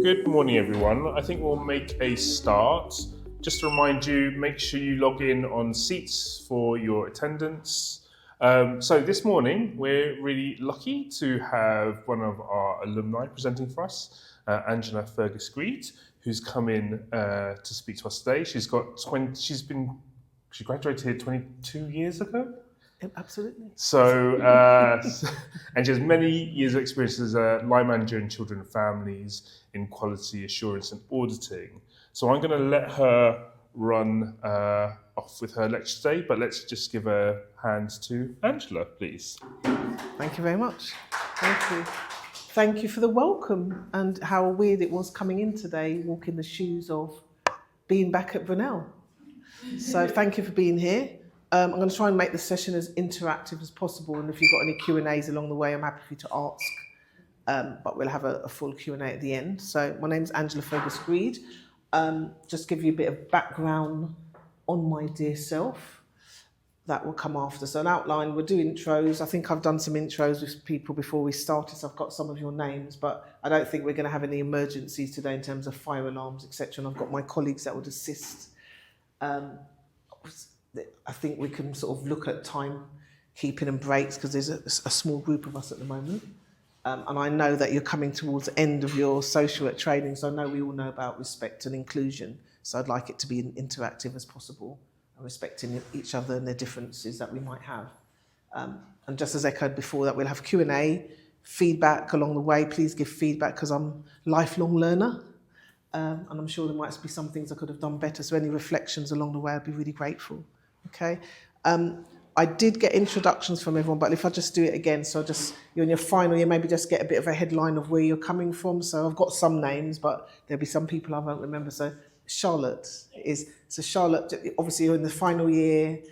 Good morning, everyone. I think we'll make a start. Just to remind you, make sure you log in on Seats for your attendance. So this morning, we're really lucky to have one of our alumni presenting for us, Angela Fergus-Greed, who's come in to speak to us today. She graduated here 22 years ago. Absolutely. So, and she has many years of experience as a line manager in children and families in quality assurance and auditing. So I'm going to let her run off with her lecture today, but let's just give a hand to Angela, please. Thank you very much. Thank you. Thank you for the welcome and how weird it was coming in today, walking the shoes of being back at Brunel. So thank you for being here. I'm going to try and make the session as interactive as possible, and if you've got any Q&As along the way, I'm happy for you to ask, but we'll have a full Q&A at the end. So my name's Angela Fergus-Greed. Just give you a bit of background on my dear self. That will come after. So an outline, we'll do intros. I think I've done some intros with people before we started, so I've got some of your names, but I don't think we're going to have any emergencies today in terms of fire alarms, etc. And I've got my colleagues that would assist. I think we can sort of look at timekeeping and breaks because there's a small group of us at the moment. And I know that you're coming towards the end of your social work training, so I know we all know about respect and inclusion. So I'd like it to be interactive as possible and respecting each other and their differences that we might have. And just as echoed before that, we'll have Q&A, feedback along the way. Please give feedback because I'm a lifelong learner. And I'm sure there might be some things I could have done better. So any reflections along the way, I'd be really grateful. Okay. I did get introductions from everyone, but if I just do it again, so just you're in your final year, maybe just get a bit of a headline of where you're coming from. So I've got some names, but there'll be some people I won't remember. So Charlotte, obviously you're in the final year.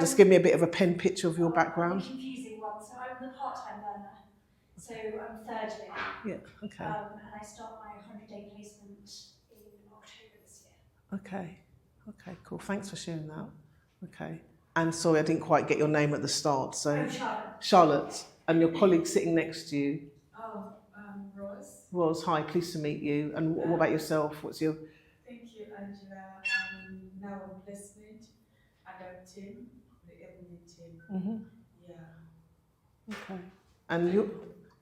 Just give me a bit of a pen picture of your background. A confusing one. So I'm the part-time learner. So I'm third year. Yeah, okay. And I start my 100-day placement in October this year. Okay, cool. Thanks for sharing that. Okay. And sorry, I didn't quite get your name at the start. So Charlotte. And your colleague sitting next to you? Rose. Rose, hi, pleased to meet you. And what about yourself? What's your... Thank you, Angela. I'm now on placement and our team, the evening team. Mm-hmm. Yeah. Okay.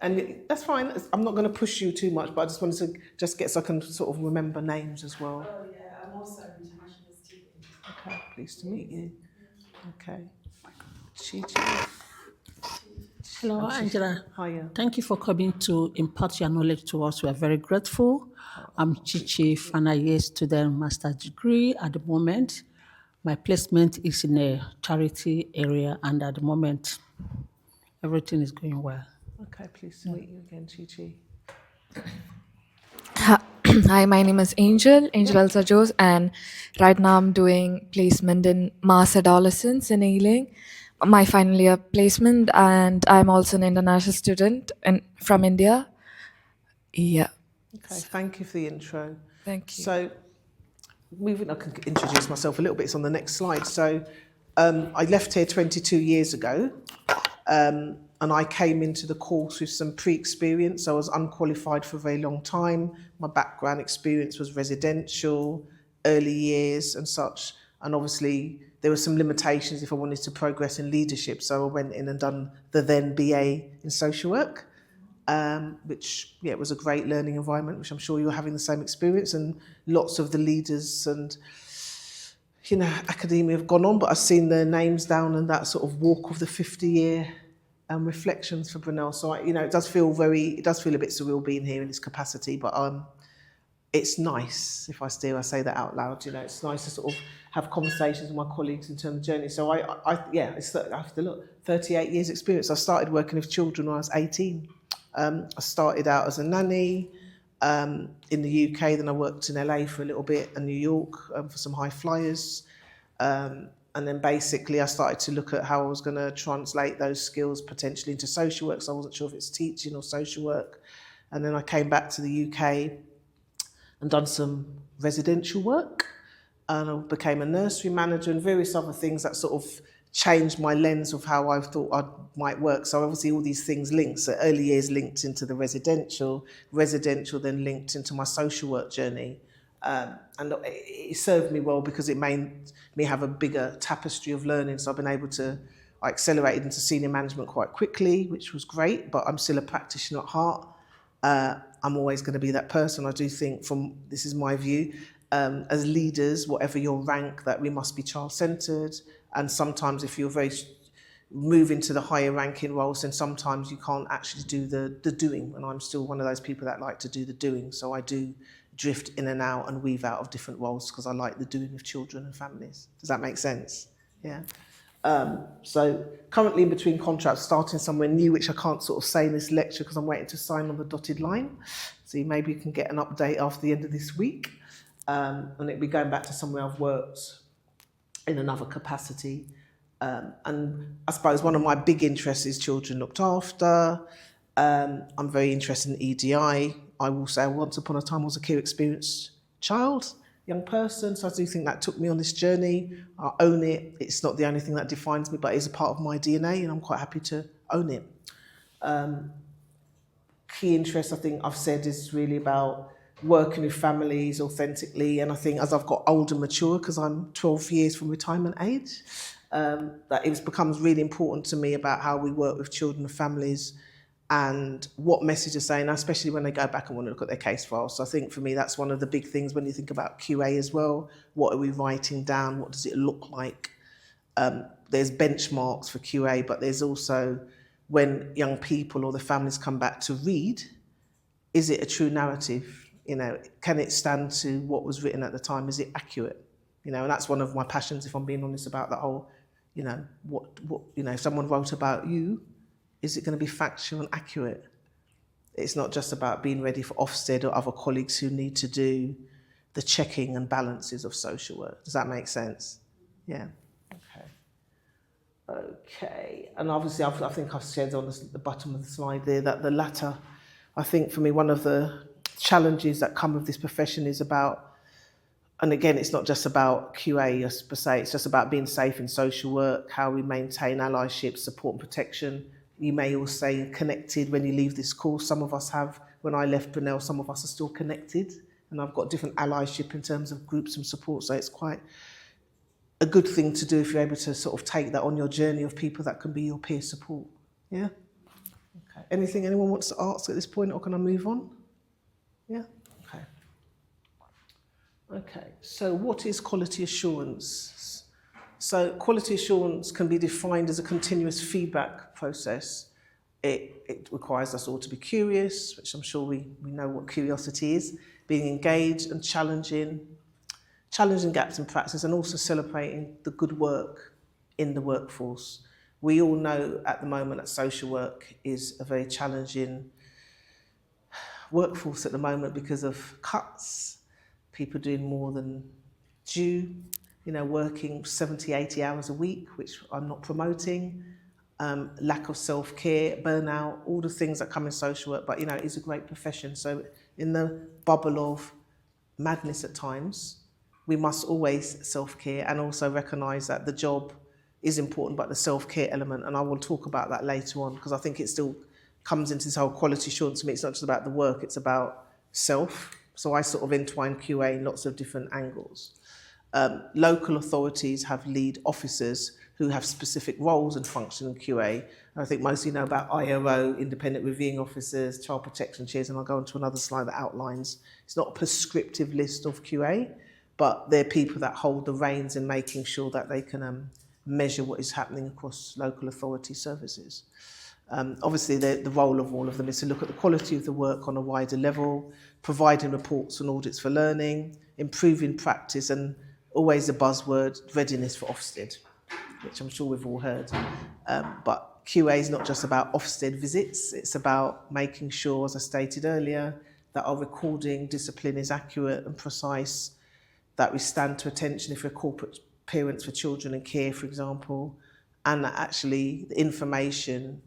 And that's fine. I'm not going to push you too much, but I just wanted to get so I can sort of remember names as well. Oh, yeah. I'm also an international student. Okay, pleased to meet you. Okay. Chi-Chi. Hello, Angela. Hiya. Thank you for coming to impart your knowledge to us. We are very grateful. I'm Chi-Chi, final year student, master's degree at the moment. My placement is in a charity area, and at the moment, everything is going well. Okay, pleased to meet you again, Chi-Chi. Hi, my name is Angel Elsa Jose, and right now I'm doing placement in mass adolescence in Ealing, my final year placement, and I'm also an international student from India. Yeah. Okay, thank you for the intro. Thank you. So, I can introduce myself a little bit. It's on the next slide. So, I left here 22 years ago. And I came into the course with some pre-experience. I was unqualified for a very long time. My background experience was residential, early years and such. And obviously there were some limitations if I wanted to progress in leadership. So I went in and done the then BA in social work, which was a great learning environment, which I'm sure you're having the same experience. And lots of the leaders and academia have gone on, but I've seen their names down and that sort of walk of the 50-year reflections for Brunel. So it does feel a bit surreal being here in this capacity, but it's nice. If I say that out loud, it's nice to sort of have conversations with my colleagues in terms of journey. So I have to look, 38 years experience. I started working with children when I was 18. I started out as a nanny in the UK, then I worked in LA for a little bit and New York for some high flyers. And then basically I started to look at how I was going to translate those skills potentially into social work. So I wasn't sure if it's teaching or social work. And then I came back to the UK and done some residential work. And I became a nursery manager and various other things that sort of changed my lens of how I thought I might work. So obviously all these things linked. So early years linked into the residential then linked into my social work journey. And it served me well because it made me have a bigger tapestry of learning. So I've been able to, I accelerated into senior management quite quickly, which was great, but I'm still a practitioner at heart. I'm always going to be that person. I do think, this is my view, as leaders, whatever your rank, that we must be child-centred. And sometimes if you're move into the higher ranking roles, then sometimes you can't actually do the doing. And I'm still one of those people that like to do the doing. So I do drift in and out and weave out of different roles because I like the doing of children and families. Does that make sense? Yeah. So currently in between contracts, starting somewhere new, which I can't sort of say in this lecture because I'm waiting to sign on the dotted line. So maybe you can get an update after the end of this week. And it'll be going back to somewhere I've worked in another capacity. And I suppose one of my big interests is children looked after. I'm very interested in EDI. I will say once upon a time I was a care experienced child, young person, so I do think that took me on this journey. I own it. It's not the only thing that defines me, but it is a part of my DNA and I'm quite happy to own it. Key interest, I think I've said, is really about working with families authentically, and I think as I've got older and mature, because I'm 12 years from retirement age, that it becomes really important to me about how we work with children and families and what message is saying, especially when they go back and want to look at their case files. So I think for me that's one of the big things when you think about QA as well. What are we writing down? What does it look like? There's benchmarks for QA, but there's also when young people or the families come back to read, is it a true narrative? You know, can it stand to what was written at the time? Is it accurate? You know, and that's one of my passions, if I'm being honest, about that whole, you know, what you know, if someone wrote about you, is it going to be factual and accurate? It's not just about being ready for Ofsted or other colleagues who need to do the checking and balances of social work. Does that make sense? Yeah. Okay. And obviously, I think I've said on the bottom of the slide there that the latter, I think for me, one of the challenges that come with this profession is about, and again, it's not just about QA per se, it's just about being safe in social work, how we maintain allyship, support and protection. You may all say connected when you leave this course. Some of us have, when I left Brunel, some of us are still connected, and I've got different allyship in terms of groups and support, so it's quite a good thing to do if you're able to sort of take that on your journey of people that can be your peer support. Yeah? Okay. Anything anyone wants to ask at this point, or can I move on? Yeah? Okay. Okay, so what is quality assurance? So quality assurance can be defined as a continuous feedback process. It requires us all to be curious, which I'm sure we know what curiosity is, being engaged and challenging gaps in practice, and also celebrating the good work in the workforce. We all know at the moment that social work is a very challenging workforce at the moment because of cuts, people doing more than due, you know, working 70, 80 hours a week, which I'm not promoting, lack of self-care, burnout, all the things that come in social work, but, you know, it's a great profession. So in the bubble of madness at times, we must always self-care and also recognise that the job is important, but the self-care element, and I will talk about that later on, because I think it still comes into this whole quality assurance. To me, it's not just about the work, it's about self. So I sort of entwine QA in lots of different angles. Local authorities have lead officers who have specific roles and function in QA. And I think most of you know about IRO, independent reviewing officers, child protection chairs, and I'll go on to another slide that outlines. It's not a prescriptive list of QA, but they're people that hold the reins in making sure that they can measure what is happening across local authority services. Obviously, the role of all of them is to look at the quality of the work on a wider level, providing reports and audits for learning, improving practice, and always the buzzword, readiness for Ofsted, which I'm sure we've all heard. But QA is not just about Ofsted visits, it's about making sure, as I stated earlier, that our recording discipline is accurate and precise, that we stand to attention if we're corporate parents for children in care, for example, and that actually the information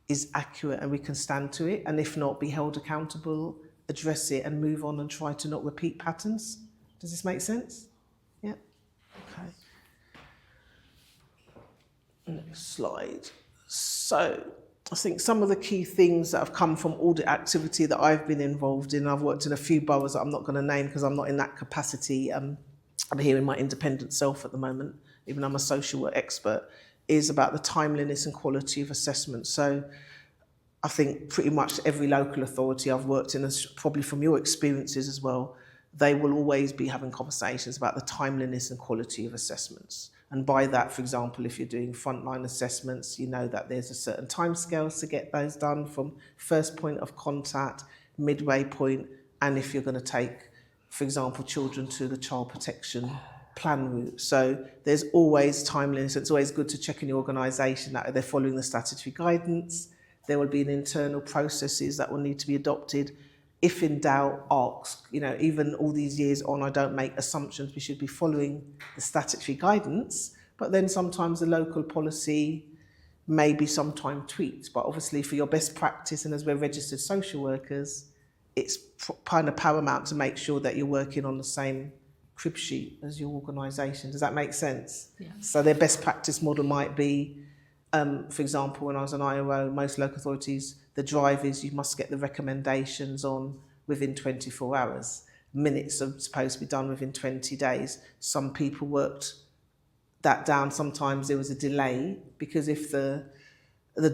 is accurate and we can stand to it, and if not, be held accountable, address it and move on and try to not repeat patterns. Does this make sense? Yeah? Okay. Next slide. So I think some of the key things that have come from audit activity that I've been involved in, I've worked in a few boroughs that I'm not going to name because I'm not in that capacity. I'm here in my independent self at the moment, even though I'm a social work expert, is about the timeliness and quality of assessment. So I think pretty much every local authority I've worked in, probably from your experiences as well, they will always be having conversations about the timeliness and quality of assessments. And by that, for example, if you're doing frontline assessments, you know that there's a certain timescales to get those done from first point of contact, midway point, and if you're going to take, for example, children to the child protection plan route. So there's always timeliness. It's always good to check in your organisation that they're following the statutory guidance. There will be an internal processes that will need to be adopted. If in doubt, ask. You know, even all these years on, I don't make assumptions. We should be following the statutory guidance, but then sometimes the local policy may be sometimes tweaked. But obviously for your best practice, and as we're registered social workers, it's kind of paramount to make sure that you're working on the same crib sheet as your organisation. Does that make sense? Yeah. So their best practice model might be, for example, when I was an IRO, most local authorities, the drive is you must get the recommendations on within 24 hours. Minutes are supposed to be done within 20 days. Some people worked that down. Sometimes there was a delay because if the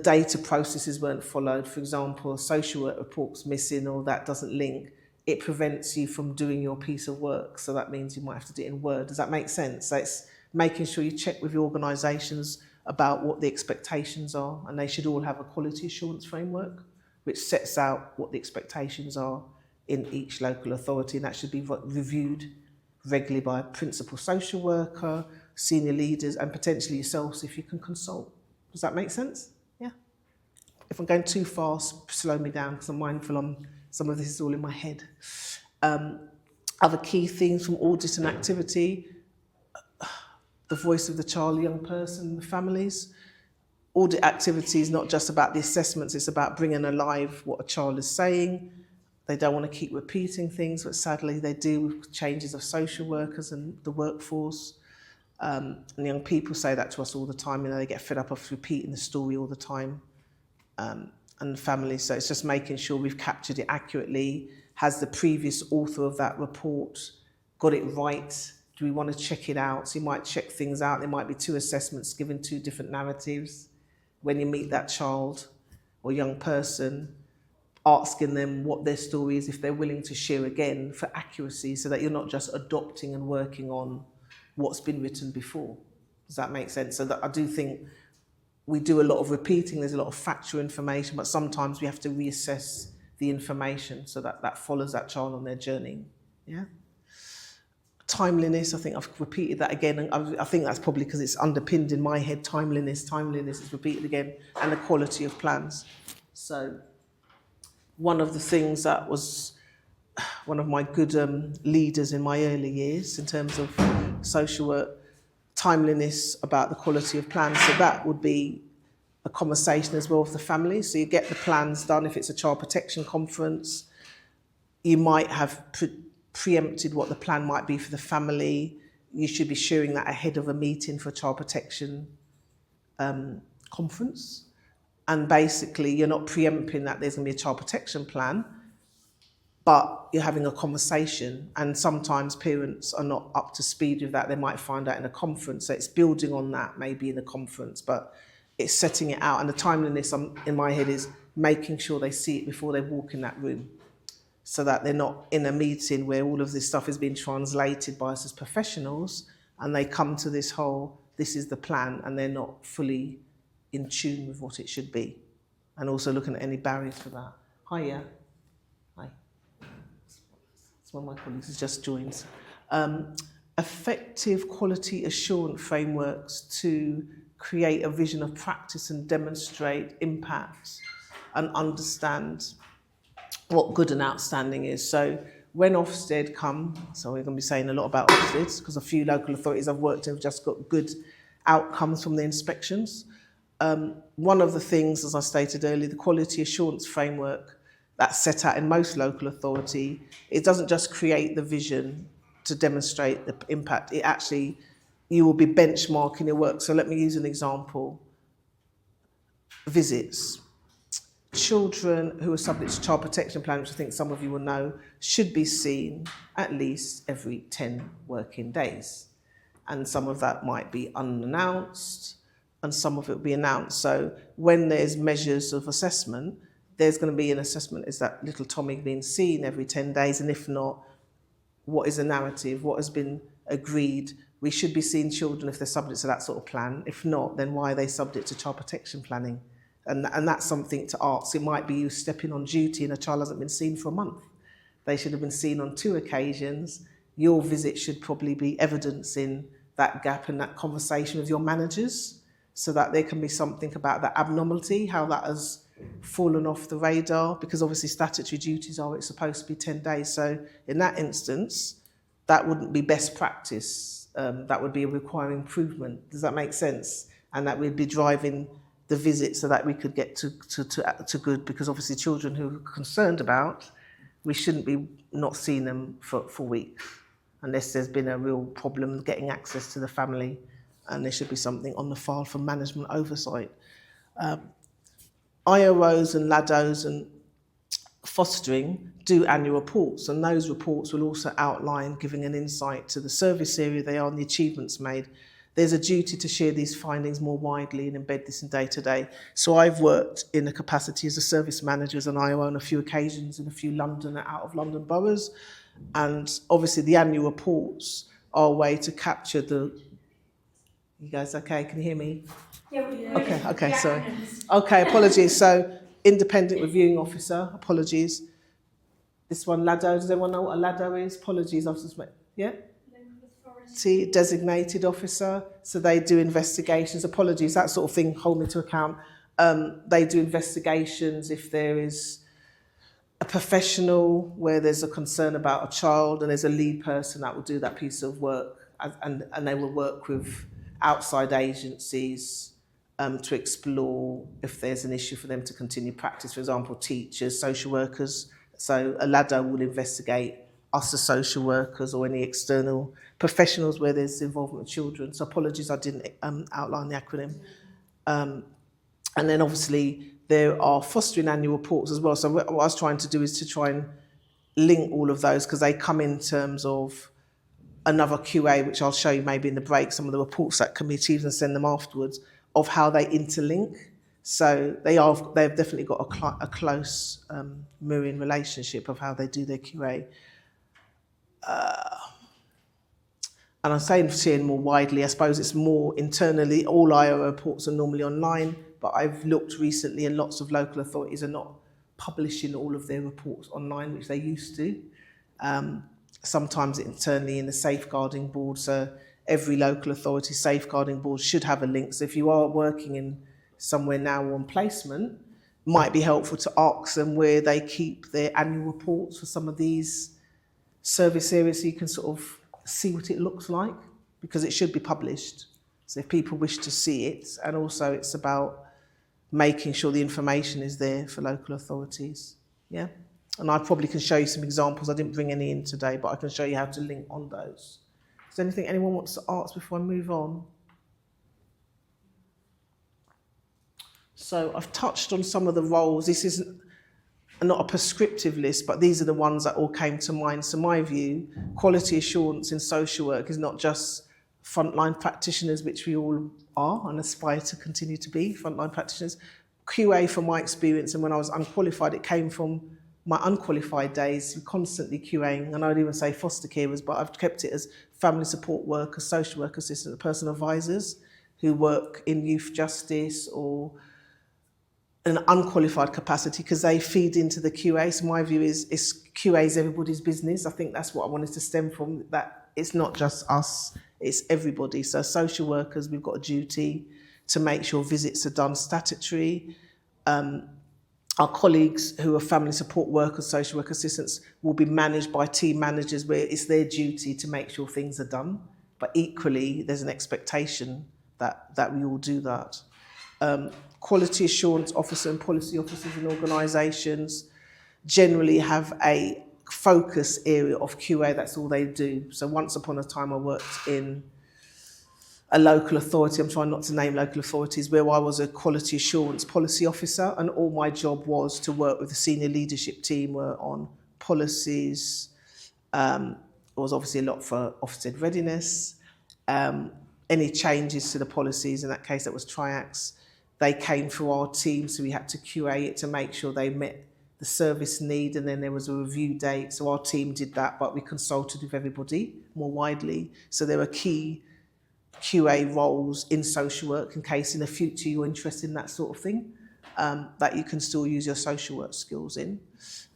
data processes weren't followed, for example, a social work report's missing or that doesn't link, it prevents you from doing your piece of work. So that means you might have to do it in Word. Does that make sense? So it's making sure you check with your organisations about what the expectations are, and they should all have a quality assurance framework which sets out what the expectations are in each local authority, and that should be reviewed regularly by a principal social worker, senior leaders, and potentially yourselves if you can consult. Does that make sense? Yeah. If I'm going too fast, slow me down because I'm mindful some of this is all in my head. Other key themes from audit and activity: the voice of the child, young person, the families. Audit activity is not just about the assessments, it's about bringing alive what a child is saying. They don't want to keep repeating things, but sadly they do with changes of social workers and the workforce. And young people say that to us all the time, you know, they get fed up of repeating the story all the time. And the families, so it's just making sure we've captured it accurately. Has the previous author of that report got it right? Do we want to check it out? So you might check things out. There might be two assessments given two different narratives. When you meet that child or young person, asking them what their story is, if they're willing to share again for accuracy, so that you're not just adopting and working on what's been written before. Does that make sense? So that I do think we do a lot of repeating, there's a lot of factual information, but sometimes we have to reassess the information so that that follows that child on their journey. Yeah. Timeliness, I think I've repeated that again, and I think that's probably because it's underpinned in my head. Timeliness is repeated again, and the quality of plans. So one of the things that was one of my good leaders in my early years in terms of social work, timeliness about the quality of plans. So that would be a conversation as well with the family. So you get the plans done. If it's a child protection conference, you might have preempted what the plan might be for the family. You should be sharing that ahead of a meeting for a child protection conference. And basically, you're not preempting that there's going to be a child protection plan, but you're having a conversation. And sometimes parents are not up to speed with that. They might find out in a conference. So it's building on that, maybe in a conference, but it's setting it out. And the timeliness in my head is making sure they see it before they walk in that room, so that they're not in a meeting where all of this stuff is being translated by us as professionals, and they come to this is the plan, and they're not fully in tune with what it should be. And also looking at any barriers for that. Hiya. Hi. It's one of my colleagues who's just joined. Effective quality assurance frameworks to create a vision of practice and demonstrate impact and understand what good and outstanding is. So when Ofsted come, so we're going to be saying a lot about Ofsted because a few local authorities I've worked in have just got good outcomes from the inspections. One of the things, as I stated earlier, the quality assurance framework that's set out in most local authority, it doesn't just create the vision to demonstrate the impact, it actually you will be benchmarking your work. So let me use an example. Visits. Children who are subject to child protection plan, which I think some of you will know, should be seen at least every 10 working days. And some of that might be unannounced, and some of it will be announced. So when there's measures of assessment, there's going to be an assessment, is that little Tommy being seen every 10 days? And if not, what is the narrative? What has been agreed? We should be seeing children if they're subject to that sort of plan. If not, then why are they subject to child protection planning? And that's something to ask. It might be you stepping on duty and a child hasn't been seen for a month. They should have been seen on 2 occasions. Your visit should probably be evidencing that gap and that conversation with your managers, so that there can be something about that abnormality, how that has fallen off the radar, because obviously statutory duties are it's supposed to be 10 days. So in that instance, that wouldn't be best practice. That would be a requiring improvement. Does that make sense? And that would be driving the visit so that we could get to good, because obviously children who are concerned about, we shouldn't be not seeing them for weeks, unless there's been a real problem getting access to the family, and there should be something on the file for management oversight. IOOs and LADOs and fostering do annual reports, and those reports will also outline, giving an insight to the service area they are and the achievements made. There's a duty to share these findings more widely and embed this in day-to-day. So I've worked in a capacity as a service manager as an IO on a few occasions in a few London and out of London boroughs. And obviously the annual reports are a way to capture the... You guys okay? Can you hear me? Yeah, Okay, sorry. Okay, apologies. So independent reviewing officer, apologies. This one, LADO, does everyone know what a LADO is? Apologies, I've just met, yeah? Designated officer, so they do investigations. Apologies, that sort of thing, hold me to account. They do investigations if there is a professional where there's a concern about a child and there's a lead person that will do that piece of work, and they will work with outside agencies to explore if there's an issue for them to continue practice, for example, teachers, social workers. So a LADO will investigate us as social workers or any external professionals where there's involvement with children. So apologies, I didn't outline the acronym. And then obviously there are fostering annual reports as well. So what I was trying to do is to try and link all of those, because they come in terms of another QA, which I'll show you maybe in the break, some of the reports that can be achieved and send them afterwards, of how they interlink. So they've definitely got a close mirroring relationship of how they do their QA. And I'm saying sharing more widely, I suppose it's more internally. All IO reports are normally online, but I've looked recently and lots of local authorities are not publishing all of their reports online, which they used to. Sometimes internally in the safeguarding board, so every local authority safeguarding board should have a link. So if you are working in somewhere now on placement, it might be helpful to ask them where they keep their annual reports for some of these service areas, so you can sort of see what it looks like, because it should be published. So if people wish to see it, and also it's about making sure the information is there for local authorities. Yeah. And I probably can show you some examples. I didn't bring any in today, but I can show you how to link on those. Is there anything anyone wants to ask before I move on? So I've touched on some of the roles. This isn't not a prescriptive list, but these are the ones that all came to mind. So my view, quality assurance in social work is not just frontline practitioners, which we all are and aspire to continue to be frontline practitioners. QA, from my experience, and when I was unqualified, it came from my unqualified days, constantly QAing, and I'd even say foster carers, but I've kept it as family support workers, social work assistants, personal advisors who work in youth justice or an unqualified capacity, because they feed into the QA. So my view is QA is everybody's business. I think that's what I wanted to stem from, that it's not just us, it's everybody. So social workers, we've got a duty to make sure visits are done statutory. Our colleagues who are family support workers, social work assistants, will be managed by team managers where it's their duty to make sure things are done. But equally, there's an expectation that we all do that. Quality assurance officer and policy officers in organisations generally have a focus area of QA. That's all they do. So once upon a time I worked in a local authority, I'm trying not to name local authorities, where I was a quality assurance policy officer, and all my job was to work with the senior leadership team on policies. It was obviously a lot for Ofsted readiness. Any changes to the policies, in that case that was triacs, they came through our team, so we had to QA it to make sure they met the service need, and then there was a review date. So our team did that, but we consulted with everybody more widely. So there were key QA roles in social work in case in the future you're interested in that sort of thing, that you can still use your social work skills in.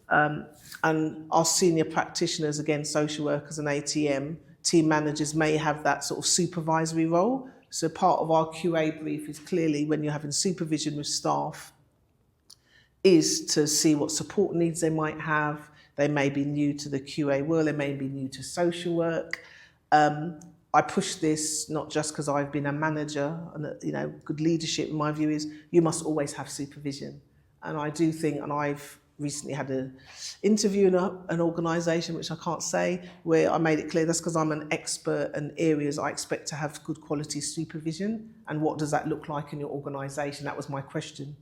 And our senior practitioners, again, social workers and ATM, team managers may have that sort of supervisory role. So part of our QA brief is clearly when you're having supervision with staff is to see what support needs they might have. They may be new to the QA world, they may be new to social work. I push this not just because I've been a manager and good leadership in my view is you must always have supervision. And I do think, and I've recently had an interview in an organisation, which I can't say, where I made it clear that's because I'm an expert in areas I expect to have good quality supervision. And what does that look like in your organisation? That was my question.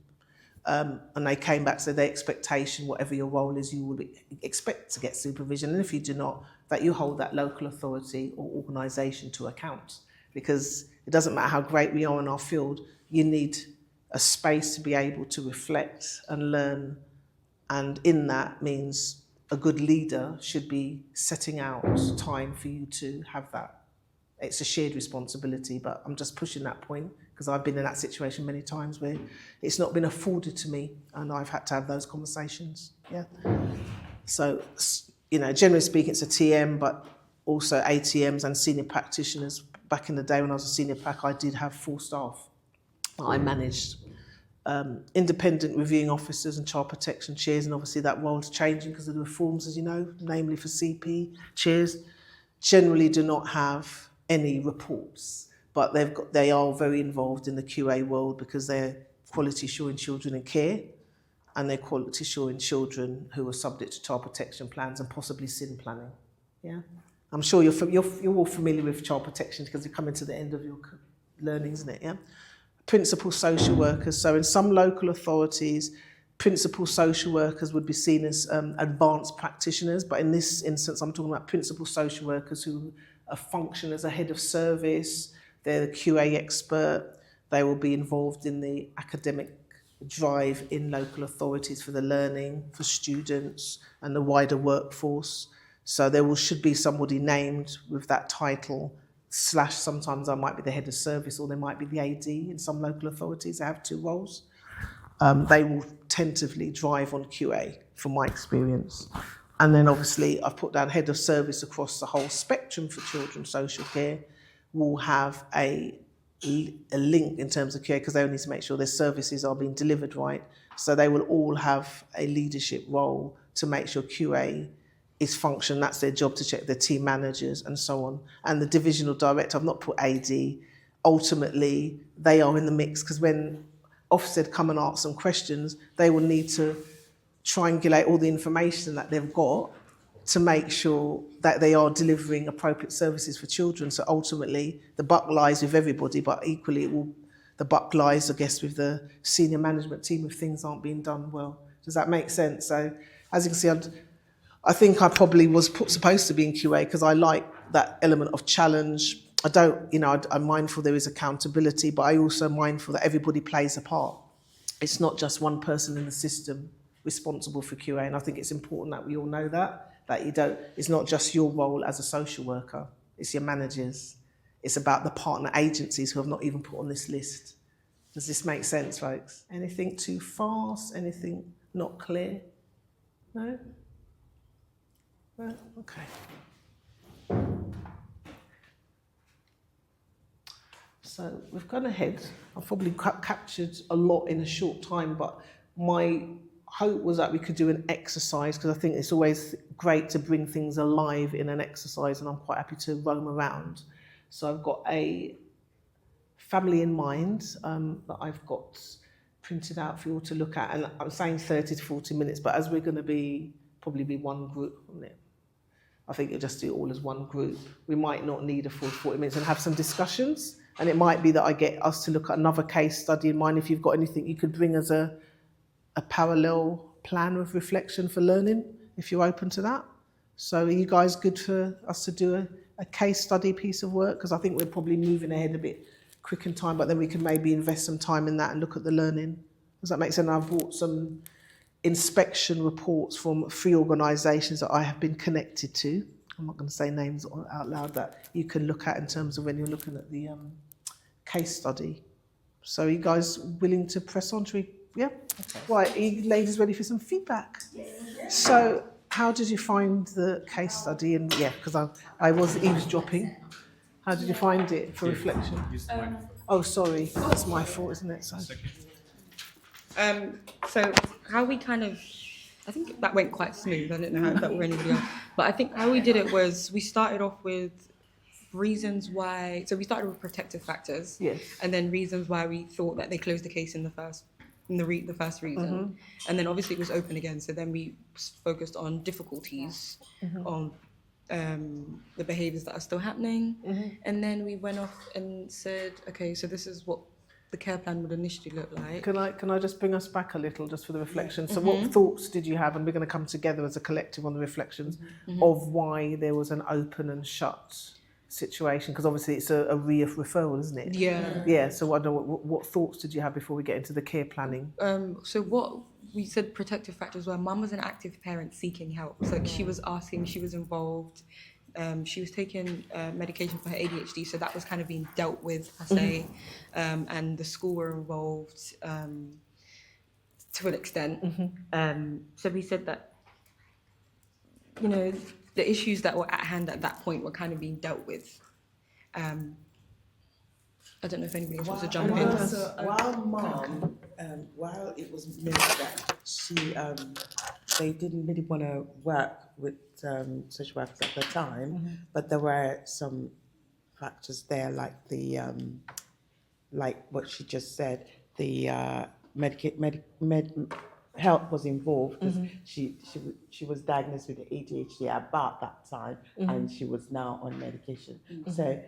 And they came back, so their expectation, whatever your role is, you will expect to get supervision. And if you do not, that you hold that local authority or organisation to account. Because it doesn't matter how great we are in our field, you need a space to be able to reflect and learn. And in that means a good leader should be setting out time for you to have that. It's a shared responsibility, but I'm just pushing that point because I've been in that situation many times where it's not been afforded to me and I've had to have those conversations. Yeah. So, generally speaking, it's a TM, but also ATMs and senior practitioners. Back in the day when I was a senior prac, I did have full staff. I managed independent reviewing officers and child protection chairs, and obviously that role's changing because of the reforms, as you know, namely for CP chairs, generally do not have any reports, but they are very involved in the QA world because they're quality assuring children in care, and they're quality assuring children who are subject to child protection plans and possibly SIN planning. Yeah, I'm sure you're all familiar with child protection because you're coming to the end of your learning, isn't it? Yeah. Principal social workers. So in some local authorities, principal social workers would be seen as advanced practitioners, but in this instance, I'm talking about principal social workers who function as a head of service. They're the QA expert. They will be involved in the academic drive in local authorities for the learning, for students and the wider workforce. So should be somebody named with that title, / sometimes I might be the head of service or there might be the AD in some local authorities. They have two roles. They will tentatively drive on QA from my experience. And then obviously I've put down head of service across the whole spectrum for children's social care will have a link in terms of QA because they need to make sure their services are being delivered right. So they will all have a leadership role to make sure QA is function. That's their job, to check their team managers and so on. And the divisional director, I've not put AD, ultimately they are in the mix because when Ofsted come and ask some questions, they will need to triangulate all the information that they've got to make sure that they are delivering appropriate services for children. So ultimately the buck lies with everybody, but equally the buck lies, I guess, with the senior management team if things aren't being done well. Does that make sense? So as you can see, I think I probably was supposed to be in QA because I like that element of challenge. I'm mindful there is accountability, but I also mindful that everybody plays a part. It's not just one person in the system responsible for QA, and I think it's important that we all know that it's not just your role as a social worker, it's your managers. It's about the partner agencies who have not even put on this list. Does this make sense, folks? Anything too fast? Anything not clear? No? Well, okay. So we've gone ahead. I've probably captured a lot in a short time, but my hope was that we could do an exercise because I think it's always great to bring things alive in an exercise, and I'm quite happy to roam around. So I've got a family in mind that I've got printed out for you all to look at, and I'm saying 30 to 40 minutes, but as we're going to probably be one group on it, I think you'll just do it all as one group. We might not need a full 40 minutes and have some discussions, And it might be that I get us to look at another case study in mind. If you've got anything you could bring as a parallel plan of reflection for learning, if you're open to that. So are you guys good for us to do a case study piece of work? Because I think we're probably moving ahead a bit quick in time, but then we can maybe invest some time in that and look at the learning. Does that make sense? I've brought some inspection reports from 3 organisations that I have been connected to. I'm not going to say names out loud, that you can look at in terms of when you're looking at the case study. So are you guys willing to press on? Yeah? Okay. Right, are you ladies ready for some feedback? Yes. So how did you find the case study? And yeah, because I was eavesdropping. How did you find it for reflection? Oh, sorry, that's my fault, isn't it? So how we I think that went quite smooth. I don't know how that went anybody else. But I think how we did it was we started off with reasons why. So we started with protective factors. Yes. And then reasons why we thought that they closed the case in the first reason. And then obviously it was open again. So then we focused on difficulties, on the behaviours that are still happening. And then we went off and said, okay, so this is what the care plan would initially look like. Can I just bring us back a little just for the reflection? So what thoughts did you have, and we're going to come together as a collective on the reflections of why there was an open and shut situation? Because obviously it's a referral, isn't it? Yeah, so I don't know, what thoughts did you have before we get into the care planning? So what we said protective factors were, mum was an active parent seeking help. So she was asking, she was involved. She was taking medication for her ADHD, so that was kind of being dealt with, per se. And the school were involved to an extent. So we said that, you know, the issues that were at hand at that point were kind of being dealt with. I don't know if anybody else wants to jump in. So while mom, while it was made that they didn't really want to work with social workers at the time, but there were some factors there, like the like what she just said, the health was involved. She was diagnosed with ADHD about that time, and she was now on medication. So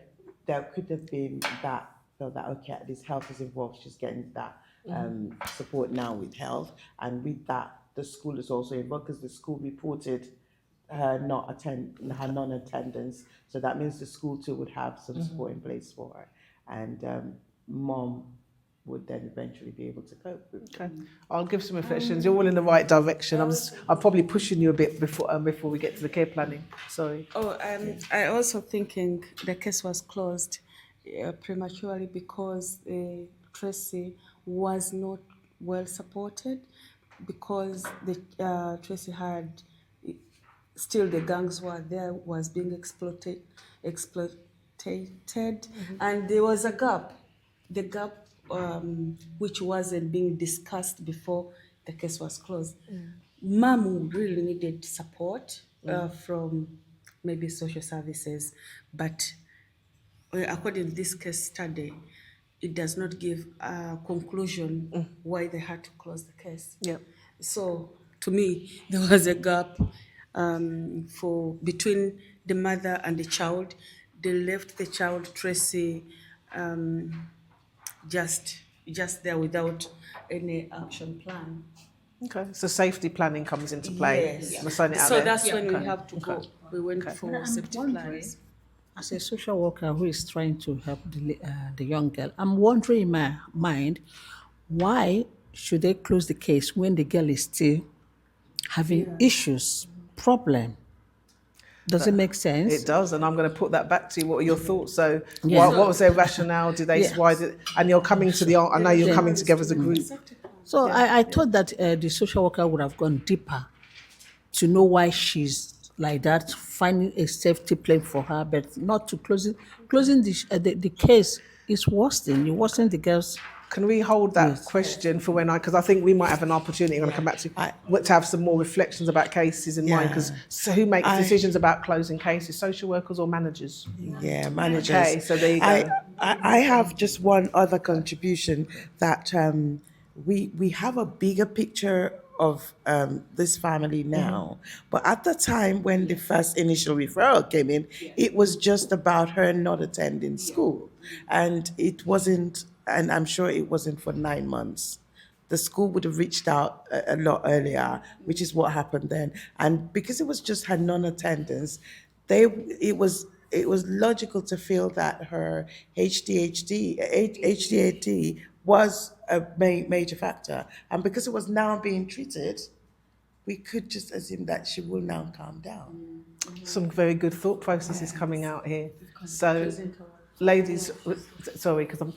there could have been that, felt that okay, this health is involved. She's getting that support now with health, and with that, the school is also involved because the school reported her non-attendance. So that means the school too would have some support in place for her, and mom would then eventually be able to cope with it. Okay, I'll give some reflections. You're all in the right direction. I'm probably pushing you a bit before we get to the care planning. Sorry. I also thinking the case was closed prematurely because Tracy was not well supported, because the Tracy had still the gangs were there, was being exploited, and there was a gap. The gap which wasn't being discussed before the case was closed. Mom really needed support from maybe social services, but according to this case study, it does not give a conclusion why they had to close the case. So to me, there was a gap between the mother and the child. They left the child, Tracy, just there without any action plan. Okay, so safety planning comes into play. Yes. We're signing it out So there. that's when we have to go. We went for safety plans. As a social worker who is trying to help the young girl, I'm wondering in my mind, why should they close the case when the girl is still having issues, problem? Does it make sense? It does, and I'm going to put that back to you. What are your thoughts? So, what was their rationale? Did they? Why did? And you're coming to I know you're coming together as a group. So I thought that the social worker would have gone deeper to know why she's like that, finding a safety plan for her, but not to closing the case is worsening. You worsen the girl's. Can we hold that question for when because I think we might have an opportunity. I'm going to come back to have some more reflections about cases in mind. Because who makes decisions about closing cases? Social workers or managers? Yeah, managers. Okay, so there you go. I have just one other contribution that we have a bigger picture of this family now. But at the time when the first initial referral came in, it was just about her not attending school. And it wasn't, and I'm sure it wasn't for 9 months. The school would have reached out a lot earlier, which is what happened then. And because it was just her non-attendance, it was logical to feel that her HDAD was a major factor. And because it was now being treated, we could just assume that she will now calm down. Some very good thought processes coming out here. So, ladies, sorry, because I'm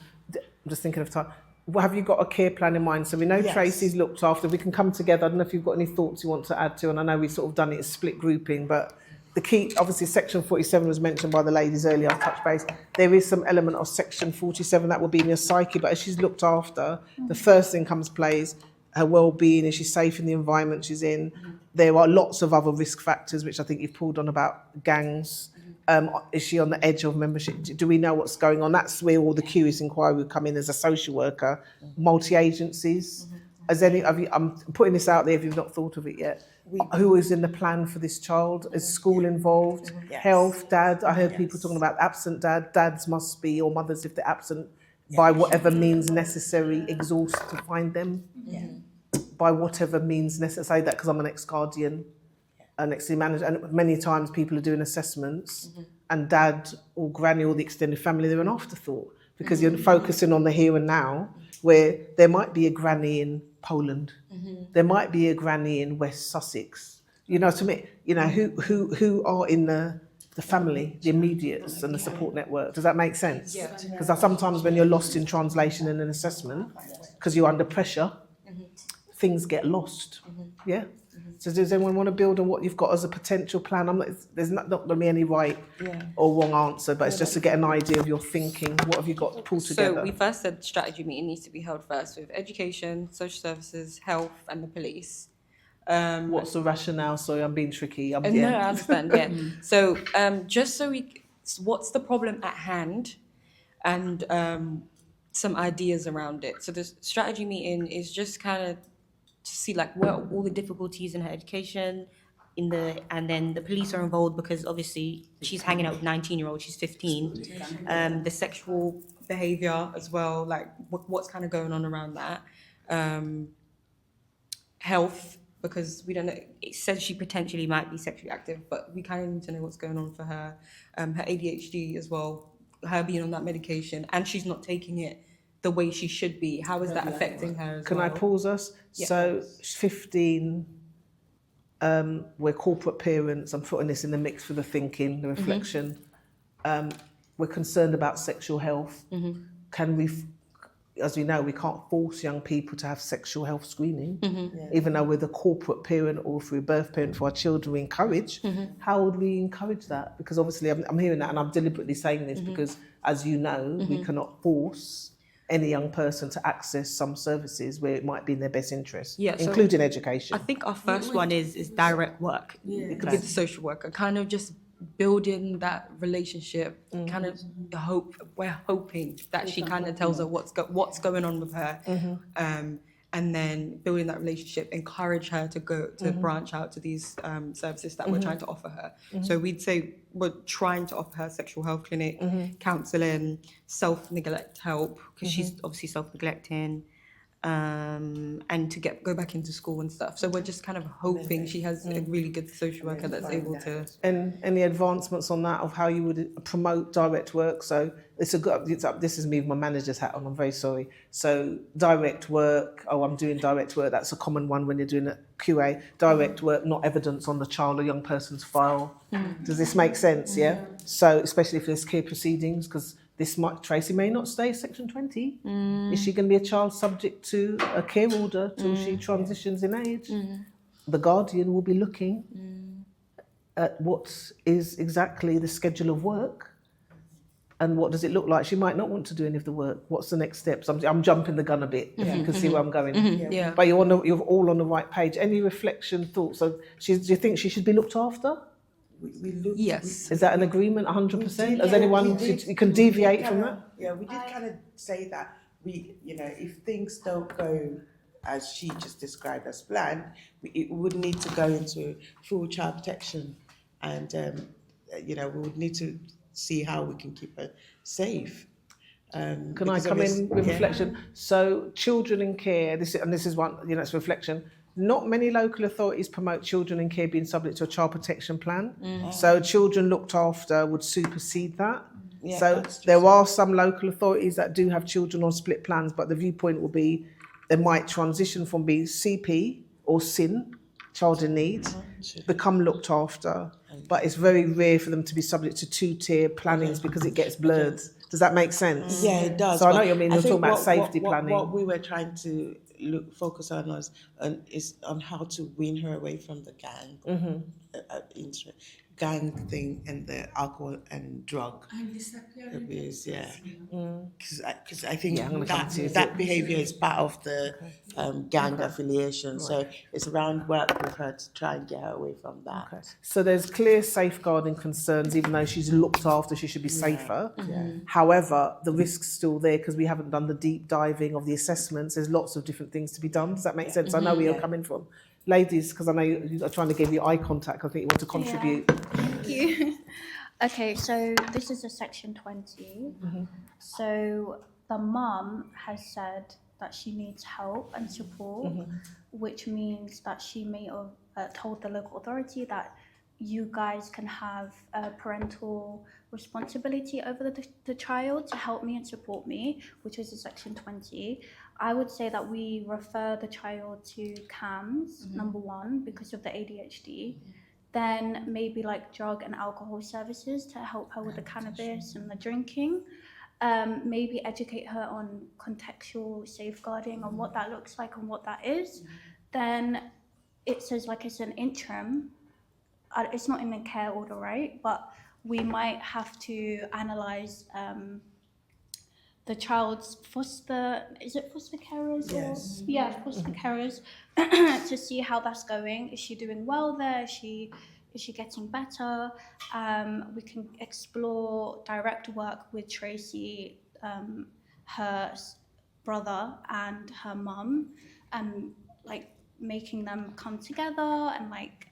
just thinking of time. Well, have you got a care plan in mind? So we know Yes. Tracy's looked after. We can come together. I don't know if you've got any thoughts you want to add to, and I know we've sort of done it as split grouping, but the key, obviously, Section 47 was mentioned by the ladies earlier, I'll touch base. There is some element of Section 47 that will be in your psyche, but as she's looked after, the first thing comes plays her well-being, is she safe in the environment she's in? There are lots of other risk factors, which I think you've pulled on about gangs. Is she on the edge of membership? Do we know what's going on? That's where all the curious inquiry would come in as a social worker. Multi-agencies. I'm putting this out there if you've not thought of it yet. Who is in the plan for this child? Is school involved? Yes. Health, dad? I heard people talking about absent dad. Dads must be, or mothers if they're absent, by whatever means necessary, exhaust to find them. By whatever means necessary. I say that because I'm an ex-guardian, an ex-manager, and many times people are doing assessments and dad or granny or the extended family, they're an afterthought because you're focusing on the here and now, where there might be a granny in Poland, there might be a granny in West Sussex. You know, to me, you know, who are in the family, the immediates and the support network. Does that make sense? Because sometimes when you're lost in translation and an assessment, because you're under pressure, things get lost. Yeah. So does anyone want to build on what you've got as a potential plan? There's not going to be any right or wrong answer, but it's just to get an idea of your thinking. What have you got pulled together? So we first said strategy meeting needs to be held first with education, social services, health, and the police. What's the rationale? Sorry, I'm being tricky. No, I understand. Yeah. So just so what's the problem at hand, and some ideas around it. So the strategy meeting is just kind of to see like what are all the difficulties in her education, and then the police are involved because obviously she's hanging out with 19-year-olds, she's 15. The sexual behavior as well, like what's kind of going on around that. Health, because we don't know, it says she potentially might be sexually active, but we kind of need to know what's going on for her. Her ADHD as well, her being on that medication, and she's not taking it the way she should be. How is that affecting her as Can well? I pause us? Yeah. So 15, we're corporate parents. I'm putting this in the mix for the thinking, the reflection. We're concerned about sexual health. Can we, as we know, we can't force young people to have sexual health screening, even though we're the corporate parent or through birth parent for our children, we encourage. How would we encourage that? Because obviously I'm hearing that, and I'm deliberately saying this because, as you know, we cannot force any young person to access some services where it might be in their best interest, including education. I think our first one is direct work. It could be the social worker, kind of just building that relationship, kind of we're hoping that she kind of tells her what's going on with her, and then building that relationship, encourage her to go to branch out to these services that we're trying to offer her. So we'd say we're trying to offer her sexual health clinic, counselling, self-neglect help, because she's obviously self-neglecting, and to go back into school and stuff. So we're just kind of hoping she has a really good social worker that's able to. And any advancements on that of how you would promote direct work? So this is me with my manager's hat on, I'm very sorry. So direct work, I'm doing direct work, that's a common one when you're doing a QA. Direct work, not evidence on the child or young person's file. Does this make sense, yeah? So especially if there's care proceedings, because Tracy may not stay Section 20. Is she going to be a child subject to a care order till she transitions in age? The guardian will be looking at what is exactly the schedule of work and what does it look like. She might not want to do any of the work. What's the next steps? I'm jumping the gun a bit, if you can see where I'm going. But you're all on the right page. Any reflection, thoughts? So do you think she should be looked after? Yes. Is that an agreement, 100%? Has anyone, you can deviate from that? Yeah, we did kind of say that if things don't go as she just described as planned, it would need to go into full child protection, and we would need to see how we can keep her safe. Can I because come in with yeah. reflection? So children in care, this is one, it's reflection. Not many local authorities promote children in care being subject to a child protection plan. So children looked after would supersede that. Yeah, So that's true. there are some local authorities that do have children on split plans, but the viewpoint will be they might transition from being CP or SIN, child in need, become looked after. But it's very rare for them to be subject to two-tier plannings because it gets blurred. Does that make sense? Yeah, it does. So I know but what you mean. I You're think talking about safety planning. What we were trying to focus on is on how to wean her away from the gang, gang thing, and the alcohol and drug abuse. Yeah, because I think Yeah, I'm gonna come to you. that behaviour is part of the gang affiliation. So it's around work with her to try and get her away from that. Okay. So there's clear safeguarding concerns, even though she's looked after, she should be safer. However, the risk's still there because we haven't done the deep diving of the assessments. There's lots of different things to be done. Does that make sense? I know where you're coming from. Ladies, because I know you're trying to give you eye contact. I think you want to contribute. Thank you. Okay, so this is a section 20. So the mum has said that she needs help and support, which means that she may have told the local authority that you guys can have parental responsibility over the child to help me and support me, which is a section 20. I would say that we refer the child to CAMS, number one, because of the ADHD. Then maybe like drug and alcohol services to help her with the cannabis and the drinking. Maybe educate her on contextual safeguarding and what that looks like and what that is. Then it says like it's an interim. It's not in the care order, right? But we might have to analyse the child's foster carers? Yes. Foster carers to see how that's going. Is she doing well there? Is she getting better? We can explore direct work with Tracy, her brother and her mum, and like making them come together and like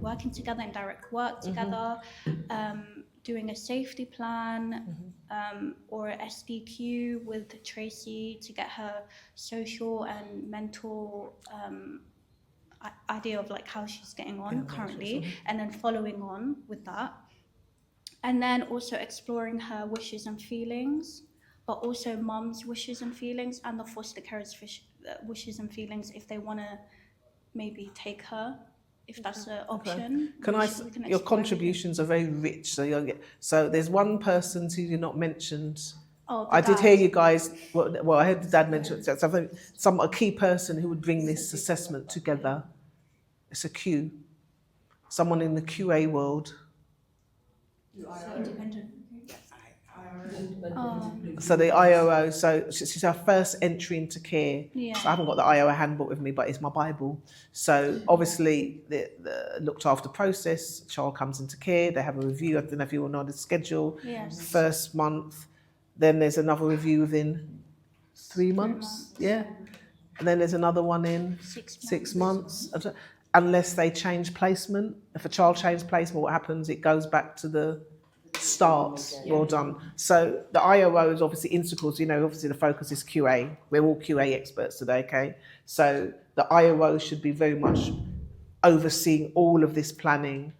working together in direct work together, doing a safety plan or a SDQ with Tracy to get her social and mental idea of like how she's getting on currently, and then following on with that. And then also exploring her wishes and feelings, but also mum's wishes and feelings and the foster carers' wishes and feelings if they want to maybe take her, if that's an option. Can your contributions are very rich. So there's one person who you not mentioned. Oh, I did hear you guys. Well, I heard the dad mention it. So a key person who would bring this assessment together. It's a Q. Someone in the QA world. Independent. So the IOO, so she's her first entry into care. Yeah. So I haven't got the IOO handbook with me, but it's my Bible. So obviously the looked after process, child comes into care, they have a review. I don't know if you all know the schedule. Yes. First month, then there's another review within 3 months. Yeah. And then there's another one in 6 months. Unless they change placement. If a child changes placement, what happens? It goes back to the start. Well done. So the IOO is obviously integral. So, obviously the focus is QA. We're all QA experts today, okay? So the IOO should be very much overseeing all of this planning